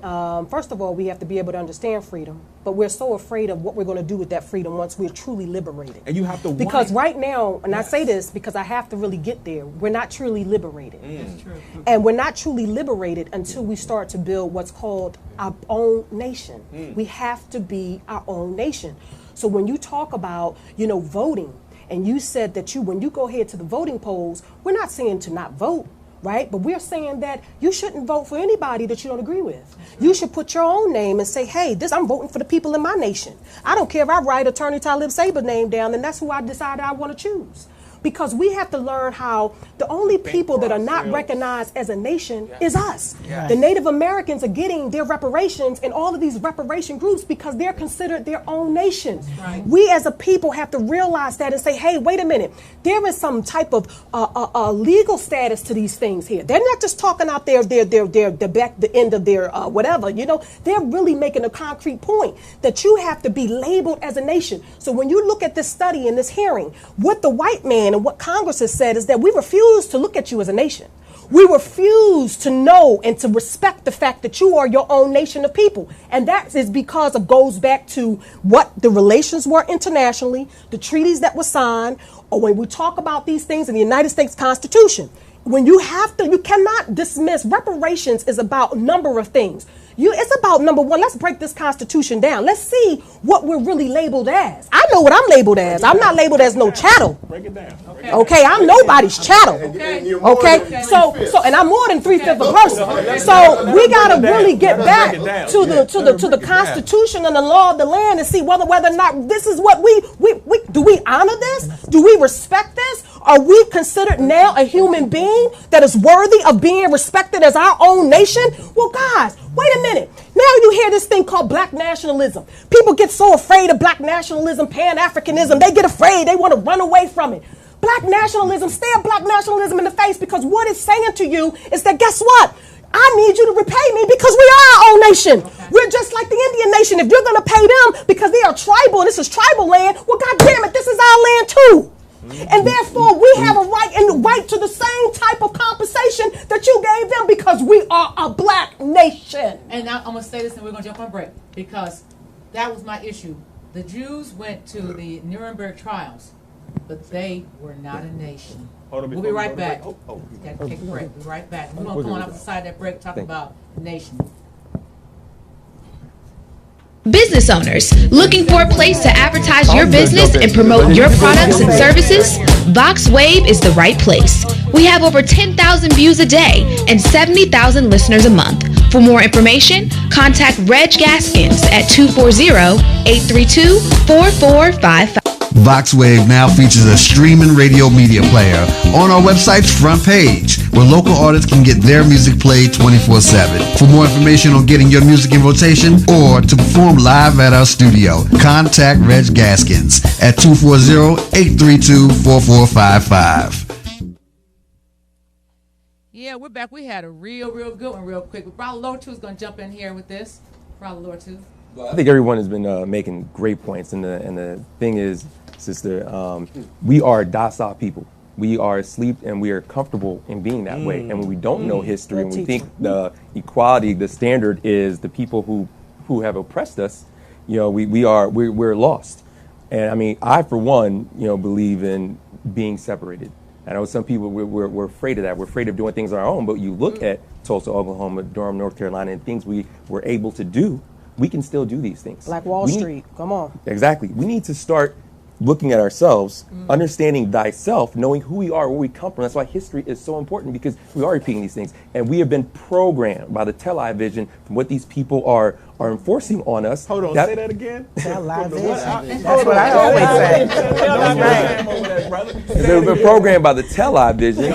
first of all, we have to be able to understand freedom, but we're so afraid of what we're going to do with that freedom once we're truly liberated. And you have to Because right now, and I say this because I have to really get there, we're not truly liberated. That's true. And we're not truly liberated until we start to build what's called our own nation. We have to be our own nation. So when you talk about, voting, and you said that when you go ahead to the voting polls, we're not saying to not vote, right? But we're saying that you shouldn't vote for anybody that you don't agree with. You should put your own name and say, hey, I'm voting for the people in my nation. I don't care if I write Attorney Talib Saber's name down, and that's who I decided I want to choose. Because we have to learn how the only people that are not recognized as a nation is us. Yes. The Native Americans are getting their reparations in all of these reparation groups because they're considered their own nation. Right. We as a people have to realize that and say, hey, wait a minute. There is some type of legal status to these things here. They're not just talking out the end of their whatever. They're really making a concrete point that you have to be labeled as a nation. So when you look at this study and this hearing, what the white man and what Congress has said is that we refuse to look at you as a nation. We refuse to know and to respect the fact that you are your own nation of people. And that is because it goes back to what the relations were internationally, the treaties that were signed, or when we talk about these things in the United States Constitution. When you cannot dismiss. Reparations is about a number of things. It's about, number one, let's break this Constitution down. Let's see what we're really labeled as. I know what I'm labeled as. I'm not labeled as no chattel. Break it down. Okay, I'm nobody's chattel. Okay. So and I'm more than 3/5 a person. So we gotta really get back to the Constitution and the law of the land and see whether or not this is what we do. We honor this? Do we respect this? Are we considered now a human being that is worthy of being respected as our own nation? Well, guys, wait a minute. Now you hear this thing called black nationalism. People get so afraid of black nationalism, Pan-Africanism. They get afraid. They want to run away from it. Black nationalism, stare black nationalism in the face, because what it's saying to you is that, guess what? I need you to repay me because we are our own nation. Okay. We're just like the Indian nation. If you're going to pay them because they are tribal and this is tribal land, well, God damn it, this is our land too. And therefore, we have a right to the same type of compensation that you gave them because we are a black nation. And now I'm going to say this and we're going to jump on break because that was my issue. The Jews went to the Nuremberg trials, but they were not a nation. We'll be right back. Got to take a break. We'll be right back. We're going to come on up the side of that break talking about the nation. Business owners looking for a place to advertise your business and promote your products and services? VoxWave is the right place. We have over 10,000 views a day and 70,000 listeners a month. For more information, contact Reg Gaskins at 240-832-4455. VoxWave now features a streaming radio media player on our website's front page, where local artists can get their music played 24/7. For more information on getting your music in rotation or to perform live at our studio, contact Reg Gaskins at 240-832-4455. Yeah, we're back. We had a real good one real quick. But Brother Lord 2 is going to jump in here with this. Brother Lord 2. I think everyone has been making great points, and the thing is, sister, we are docile people. We are asleep and we are comfortable in being that way. And when we don't know history, and we think the equality, the standard is the people who have oppressed us, we're lost. And I mean, I for one, believe in being separated. I know some people we're afraid of that. We're afraid of doing things on our own. But you look at Tulsa, Oklahoma, Durham, North Carolina, and things we were able to do. We can still do these things. Black Wall Street, come on. Exactly. We need to start looking at ourselves, understanding thyself, knowing who we are, where we come from. That's why history is so important, because we are repeating these things. And we have been programmed by the television from what these people are enforcing on us. Hold on, say that again. Television. That's what I always say. They've been programmed by the television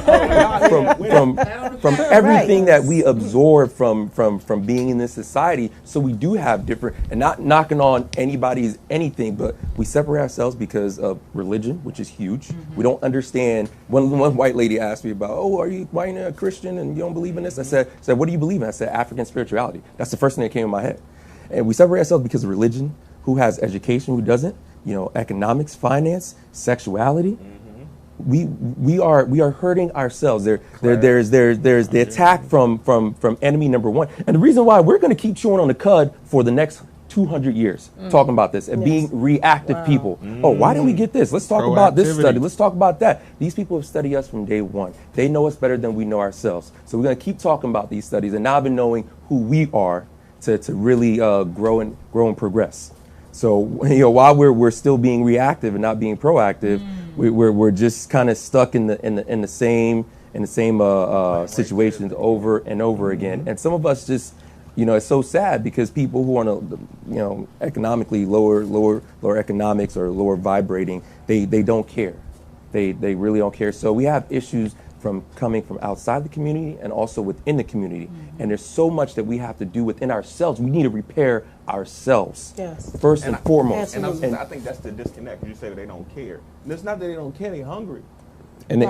from everything that we absorb from being in this society. So we do have different, and not knocking on anybody's anything, but we separate ourselves because of religion, which is huge. We don't understand. One white lady asked me about, why are you a Christian and you don't believe in this? I said, what do you believe in? I said, African spirituality. That's the first thing that came in my head. And we separate ourselves because of religion, who has education, who doesn't, economics, finance, sexuality. We are hurting ourselves. There's the attack from enemy number one. And the reason why we're going to keep chewing on the cud for the next 200 years, talking about this and being reactive people. Why didn't we get this? Let's talk about this study. Let's talk about that. These people have studied us from day one. They know us better than we know ourselves. So we're going to keep talking about these studies, and now I've been knowing who we are to really grow and progress. So while we're still being reactive and not being proactive, we're just kind of stuck in the same situations over and over again. And some of us just, it's so sad, because people who are on economically lower economics or lower vibrating, they don't care. They really don't care. So we have issues coming from outside the community and also within the community. And there's so much that we have to do within ourselves. We need to repair ourselves first and foremost. And I think that's the disconnect. You say that they don't care. And it's not that they don't care, they're hungry. And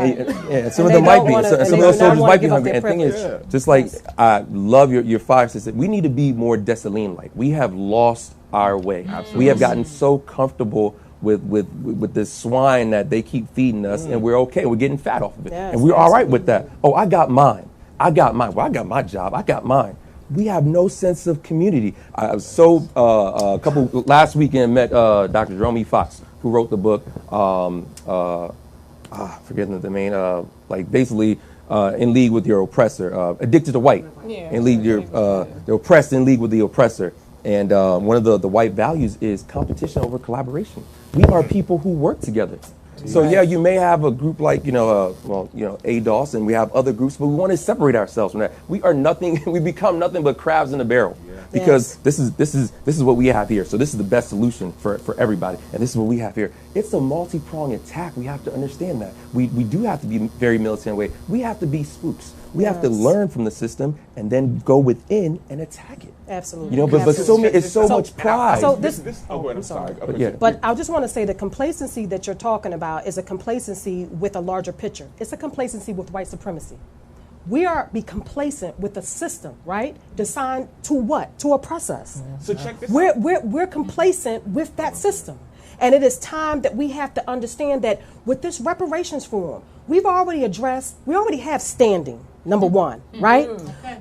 some of them might be. Some of those soldiers might be hungry. And the thing is, just like I love your fire system, we need to be more Dessalines-like. We have lost our way. We have gotten so comfortable with this swine that they keep feeding us, and we're okay. We're getting fat off of it, and we're all right with that. I got mine. Well, I got my job. I got mine. We have no sense of community. I was last weekend met Dr. Jerome E. Fox, who wrote the book. Forgetting the main, basically in league with your oppressor, addicted to white, in league the oppressed in league with the oppressor. And one of the white values is competition over collaboration. We are people who work together. So you may have a group like ADOS, and we have other groups, but we want to separate ourselves from that. We are nothing. We become nothing but crabs in a barrel, because this is what we have here. So this is the best solution for everybody, and this is what we have here. It's a multi-pronged attack. We have to understand that. We do have to be very militant way. We have to be spooks. We have to learn from the system and then go within and attack it. Absolutely. But it's so much pride. So I'm sorry. But I just want to say the complacency that you're talking about is a complacency with a larger picture. It's a complacency with white supremacy. We are be complacent with a system, right? Designed to what? To oppress us. So check this out. We're complacent with that system. And it is time that we have to understand that with this reparations forum, we already have standing, number one, right?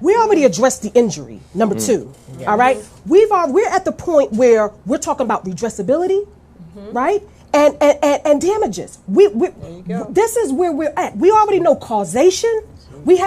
We already addressed the injury, number two, all right? We're at the point where we're talking about redressability, right? And damages. This is where we're at. We already know causation. We've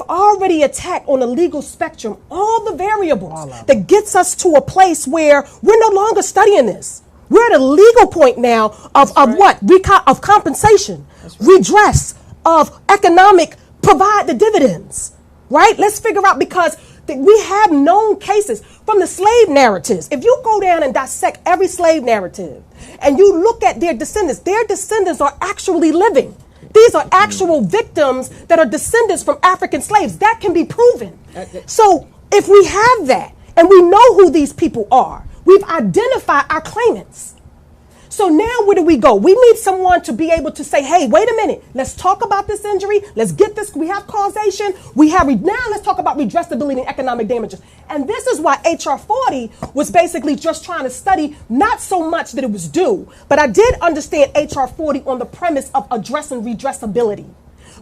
already attacked on the legal spectrum all the variables that gets us to a place where we're no longer studying this. We're at a legal point now of what? Of compensation, redress, of economic, provide the dividends, right? Let's figure out, because we have known cases from the slave narratives. If you go down and dissect every slave narrative and you look at their descendants are actually living. These are actual victims that are descendants from African slaves. That can be proven. So if we have that and we know who these people are, we've identified our claimants. So now where do we go? We need someone to be able to say, hey, wait a minute. Let's talk about this injury. Let's get this. We have causation. Now let's talk about redressability and economic damages. And this is why HR 40 was basically just trying to study not so much that it was due, but I did understand HR 40 on the premise of addressing redressability.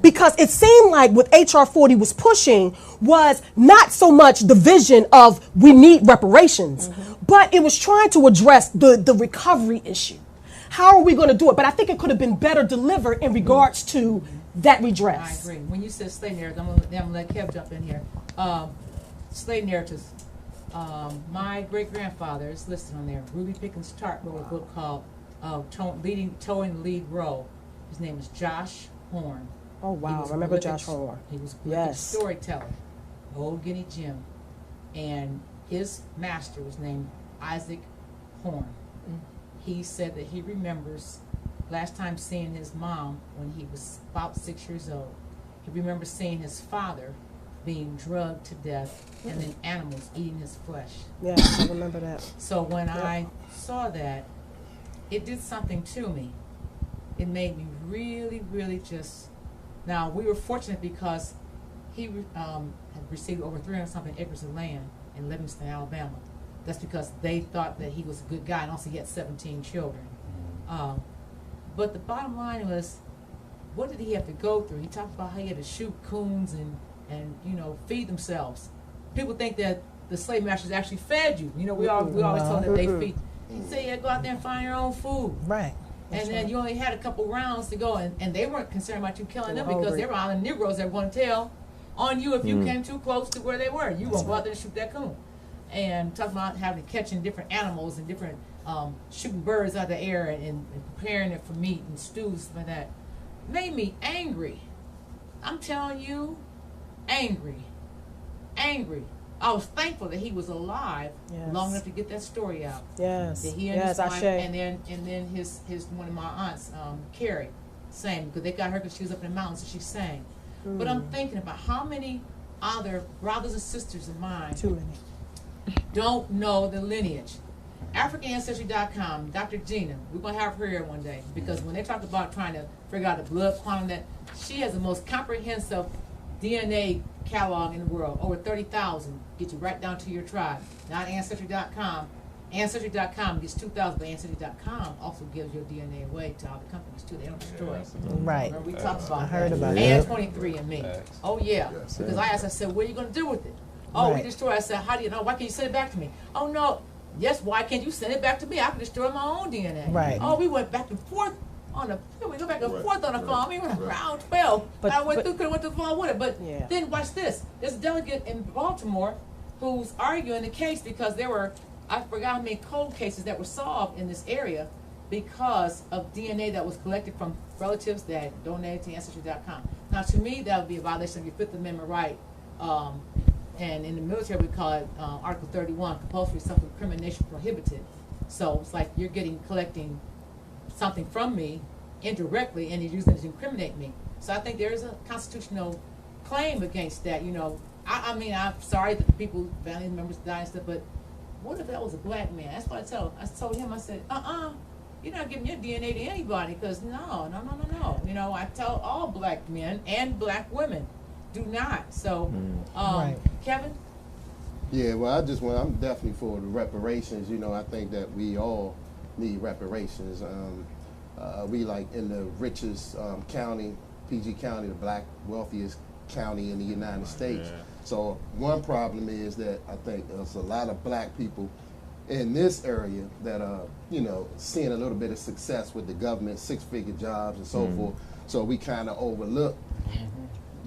Because it seemed like what HR 40 was pushing was not so much the vision of we need reparations, but it was trying to address the recovery issue. How are we going to do it? But I think it could have been better delivered in regards to that redress. I agree. When you said slave narratives, I'm going to let Kev jump in here. Slave narratives. My great-grandfather is listed on there. Ruby Pickens Tart wrote a book called Towing the Lead Role. His name is Josh Horn. Oh, wow. I remember Josh Horn. He was a prolific storyteller, Old Guinea Jim. And his master was named Isaac Horn. He said that he remembers last time seeing his mom when he was about 6 years old. He remembers seeing his father being drugged to death and then animals eating his flesh. Yeah, I remember that. So when I saw that, it did something to me. It made me really, really just... Now, we were fortunate because he had received over 300-something acres of land in Livingston, Alabama. That's because they thought that he was a good guy, and also he had 17 children. But the bottom line was, what did he have to go through? He talked about how he had to shoot coons and feed themselves. People think that the slave masters actually fed you. We always told them that they feed. He said, yeah, go out there and find your own food. Right. And then you only had a couple rounds to go, and they weren't concerned about you killing them because they were all the Negroes that want to tell on you if you came too close to where they were. You won't go out there and shoot that coon. And talking about catching different animals and different shooting birds out of the air and preparing it for meat and stews and like that made me angry. I'm telling you, angry. I was thankful that he was alive long enough to get that story out. Yes. That he and his wife, and then his one of my aunts, Carrie, sang because they got her because she was up in the mountains and she sang. But I'm thinking about how many other brothers and sisters of mine don't know the lineage. AfricanAncestry.com, Dr. Gina, we're going to have her here one day because when they talk about trying to figure out the blood quantum, that she has the most comprehensive DNA catalog in the world, over 30,000, get you right down to your tribe. Not Ancestry.com. Ancestry.com gets 2,000, but Ancestry.com also gives your DNA away to other companies too. They don't destroy it. Right. Remember we talked about I heard that. about And that. 23andMe. Oh yeah. Because I asked, I said, what are you going to do with it? Oh, we destroy it. I said, how do you know? Why can't you send it back to me? Oh no. Yes, why can't you send it back to me? I can destroy my own DNA. Right. Oh, we went back and forth we go back and forth on the phone. I mean, round 12. Could have went through the phone with it. But then watch this. There's a delegate in Baltimore who's arguing the case because I forgot how many cold cases that were solved in this area because of DNA that was collected from relatives that donated to Ancestry.com. Now, to me, that would be a violation of your Fifth Amendment right. And in the military, we call it Article 31, compulsory self-incrimination prohibited. So it's like you're collecting something from me indirectly and you're using it to incriminate me. So I think there is a constitutional claim against that. I mean, I'm sorry that the people, family members died and stuff, but what if that was a black man? That's what I told him. I said, you're not giving your DNA to anybody because no. I tell all black men and black women, do not. So, Kevin? Yeah, well, I'm definitely for the reparations. I think that we all need reparations. We like in the richest county, PG County, the black wealthiest county in the United States. Yeah. So one problem is that I think there's a lot of black people in this area that are, seeing a little bit of success with the government, 6-figure jobs and so forth. So we kind of overlook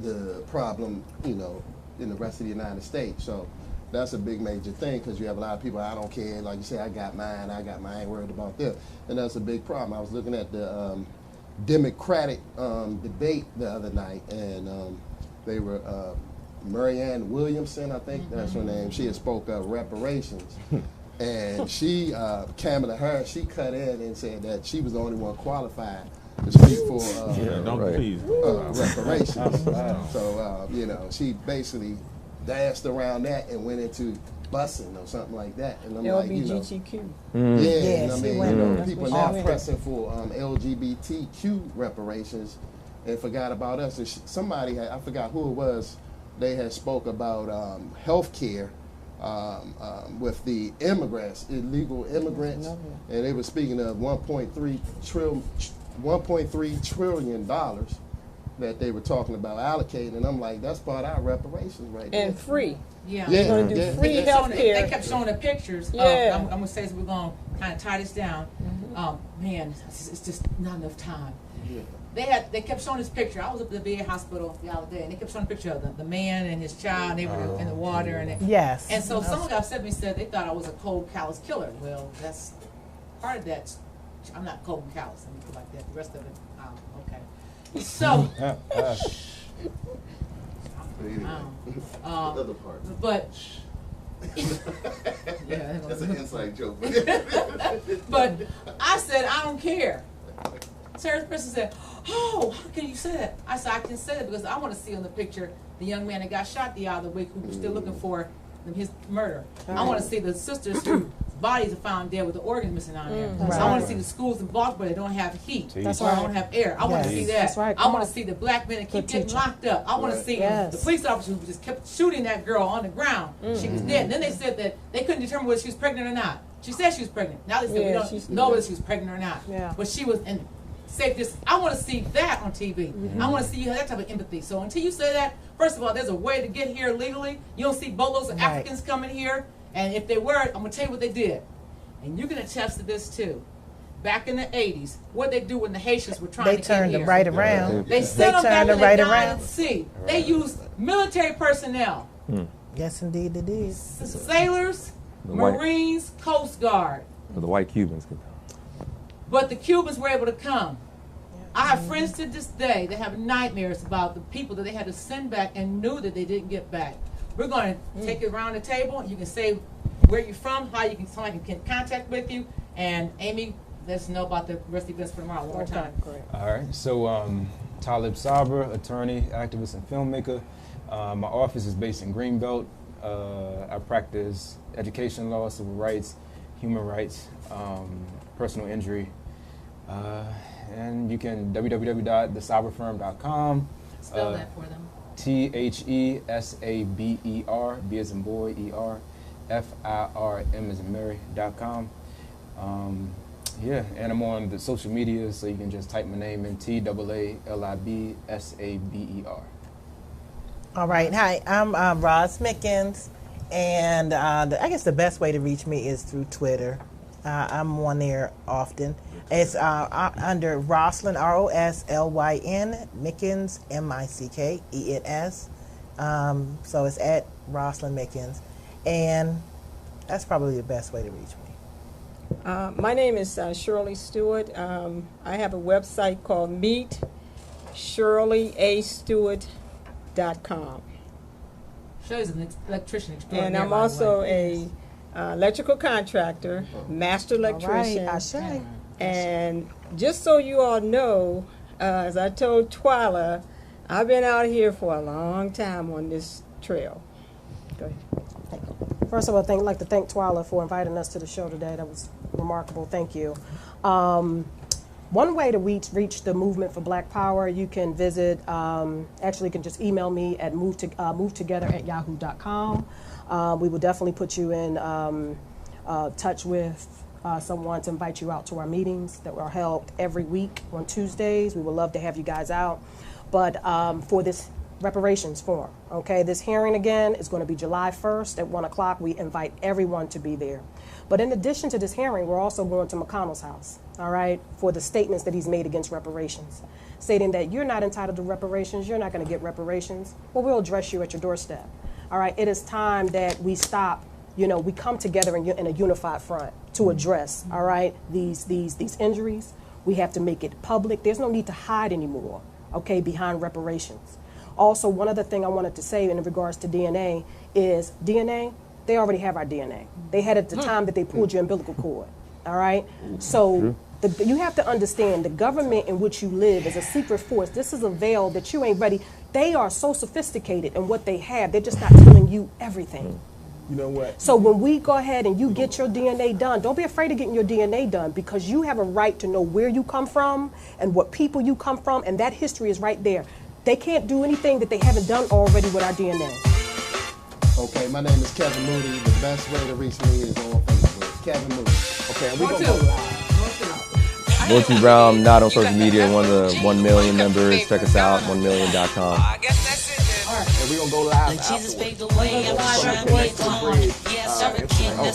the problem, in the rest of the United States. So that's a big major thing because you have a lot of people, I don't care, like you say, I got mine, I ain't worried about this. And that's a big problem. I was looking at the Democratic debate the other night, and they were, Marianne Williamson, I think that's her name, she had spoke of reparations. And she, Kamala Harris, she cut in and said that she was the only one qualified to speak for reparations. So, she basically danced around that and went into busing or something like that. And I'm like, you know, LBGTQ. yeah, and I she mean, went you know, on. That's people what now she went. pressing for LGBTQ reparations and forgot about us. And somebody, I forgot who it was, they had spoke about health care with the immigrants, illegal immigrants, and they were speaking of $1.3 trillion that they were talking about allocating, and I'm like, that's part of our reparations right there. And free. Yeah. Yeah. We're going to do Yeah. free They health care. They kept showing the pictures. Yeah. I'm gonna say this, we're gonna kind of tie this down. Man, it's just not enough time. Yeah. They kept showing this picture. I was up at the VA hospital the other day, and they kept showing a picture of the man and his child, and they were in the water, and Yes. and so someone got upset with me and said they thought I was a cold, callous killer. Well, that's part of that. I'm not cold and callous. Let me put it like that. The rest of it, okay. So. The other part. But That's an inside joke. but I said I don't care. Sarah's person said, "Oh, how can you say that?" I said I can say that because I want to see on the picture the young man that got shot the other week who was still looking for his murder. I want to see the sisters whose bodies are found dead with the organs missing on there. Right. I want to see the schools in Baltimore that don't have heat. That's or right. don't have air. I want to Yes. see that. That's right. I Come want on. to see the black men that keep Good getting teacher. locked up. I want to see Yes. the police officer who just kept shooting that girl on the ground. She was dead. And then they said that they couldn't determine whether she was pregnant or not. She said she was pregnant. Now they said we Yeah, don't she's- know whether she was pregnant or not. Yeah. But she was in safe distance. I want to see that on TV. I want to see you have that type of empathy. So until you say that, first of all, there's a way to get here legally. You don't see boatloads of Right. Africans coming here. And if they were, I'm going to tell you what they did. And you can attest to this too. Back in the 80s, what they do when the Haitians were trying They to get turned here. it right around. They sent them back turned it and right they died around. at sea. They used military personnel, Yes, indeed, they did. sailors, The white- Marines, Coast Guard. The white Cubans could come. But the Cubans were able to come. I have friends to this day that have nightmares about the people that they had to send back and knew that they didn't get back. We're going to take it around the table. You can say where you're from, how you can somebody can contact with you, and Amy, let us know about the rest of the events for tomorrow one more time. Great. All right. So, Talib Saber, attorney, activist, and filmmaker. My office is based in Greenbelt. I practice education law, civil rights, human rights, personal injury. And you can www.thesaberfirm.com. Spell that for them. THESABER, B as in boy, ER, FIRM as in Mary.com. Yeah, and I'm on the social media, so you can just type my name in TAALIBSABER. All right. Hi, I'm Roz Mickens, and I guess the best way to reach me is through Twitter. I'm on there often. It's under Roslyn, ROSLYN, Mickens, MICKENS. So it's at Roslyn Mickens, and that's probably the best way to reach me. My name is Shirley Stewart. I have a website called meetshirleyastewart.com. Shirley's an electrician And extraordinaire. I'm by the also way. a electrical contractor, master electrician. All right, Ashe. And just so you all know, as I told Twyla, I've been out here for a long time on this trail. Go ahead. First of all, I'd like to thank Twyla for inviting us to the show today. That was remarkable. Thank you. One way to reach the movement for Black Power, you can visit, actually you can just email me at movetogether@yahoo.com. We will definitely put you in touch with someone to invite you out to our meetings that are held every week on Tuesdays. We would love to have you guys out. But for this reparations forum, okay, this hearing again is going to be July 1st at 1 o'clock. We invite everyone to be there. But in addition to this hearing, we're also going to McConnell's house, all right, for the statements that he's made against reparations, stating that you're not entitled to reparations, you're not going to get reparations, well, we'll address you at your doorstep. All right, it is time that we stop, we come together in a unified front to address, all right, these injuries. We have to make it public. There's no need to hide anymore, okay, behind reparations. Also, one other thing I wanted to say in regards to DNA is DNA, they already have our DNA. They had it at the time that they pulled your umbilical cord, all right? So You have to understand the government in which you live is a secret force. This is a veil that you ain't ready. They are so sophisticated in what they have. They're just not telling you everything. You know what? So when we go ahead and you get your DNA done, don't be afraid of getting your DNA done, because you have a right to know where you come from and what people you come from, and that history is right there. They can't do anything that they haven't done already with our DNA. Okay, my name is Kevin Moody. The best way to reach me is on Facebook. Kevin Moody. Okay, and we're going to go live. Wilkie Brown, not on social media, one of the 1 million members. Check us out, 1million.com. And we're going to go live afterwards.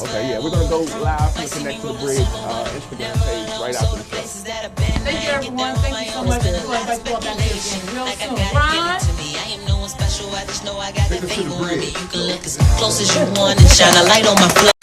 Okay, yeah, we're going to go live from the Connect to the Bridge Instagram page right after the show. Thank you, everyone. Thank you so much. We'll invite you all back here again real soon. Ron? Take us to the bridge. Close as you want and shine a light on my flow.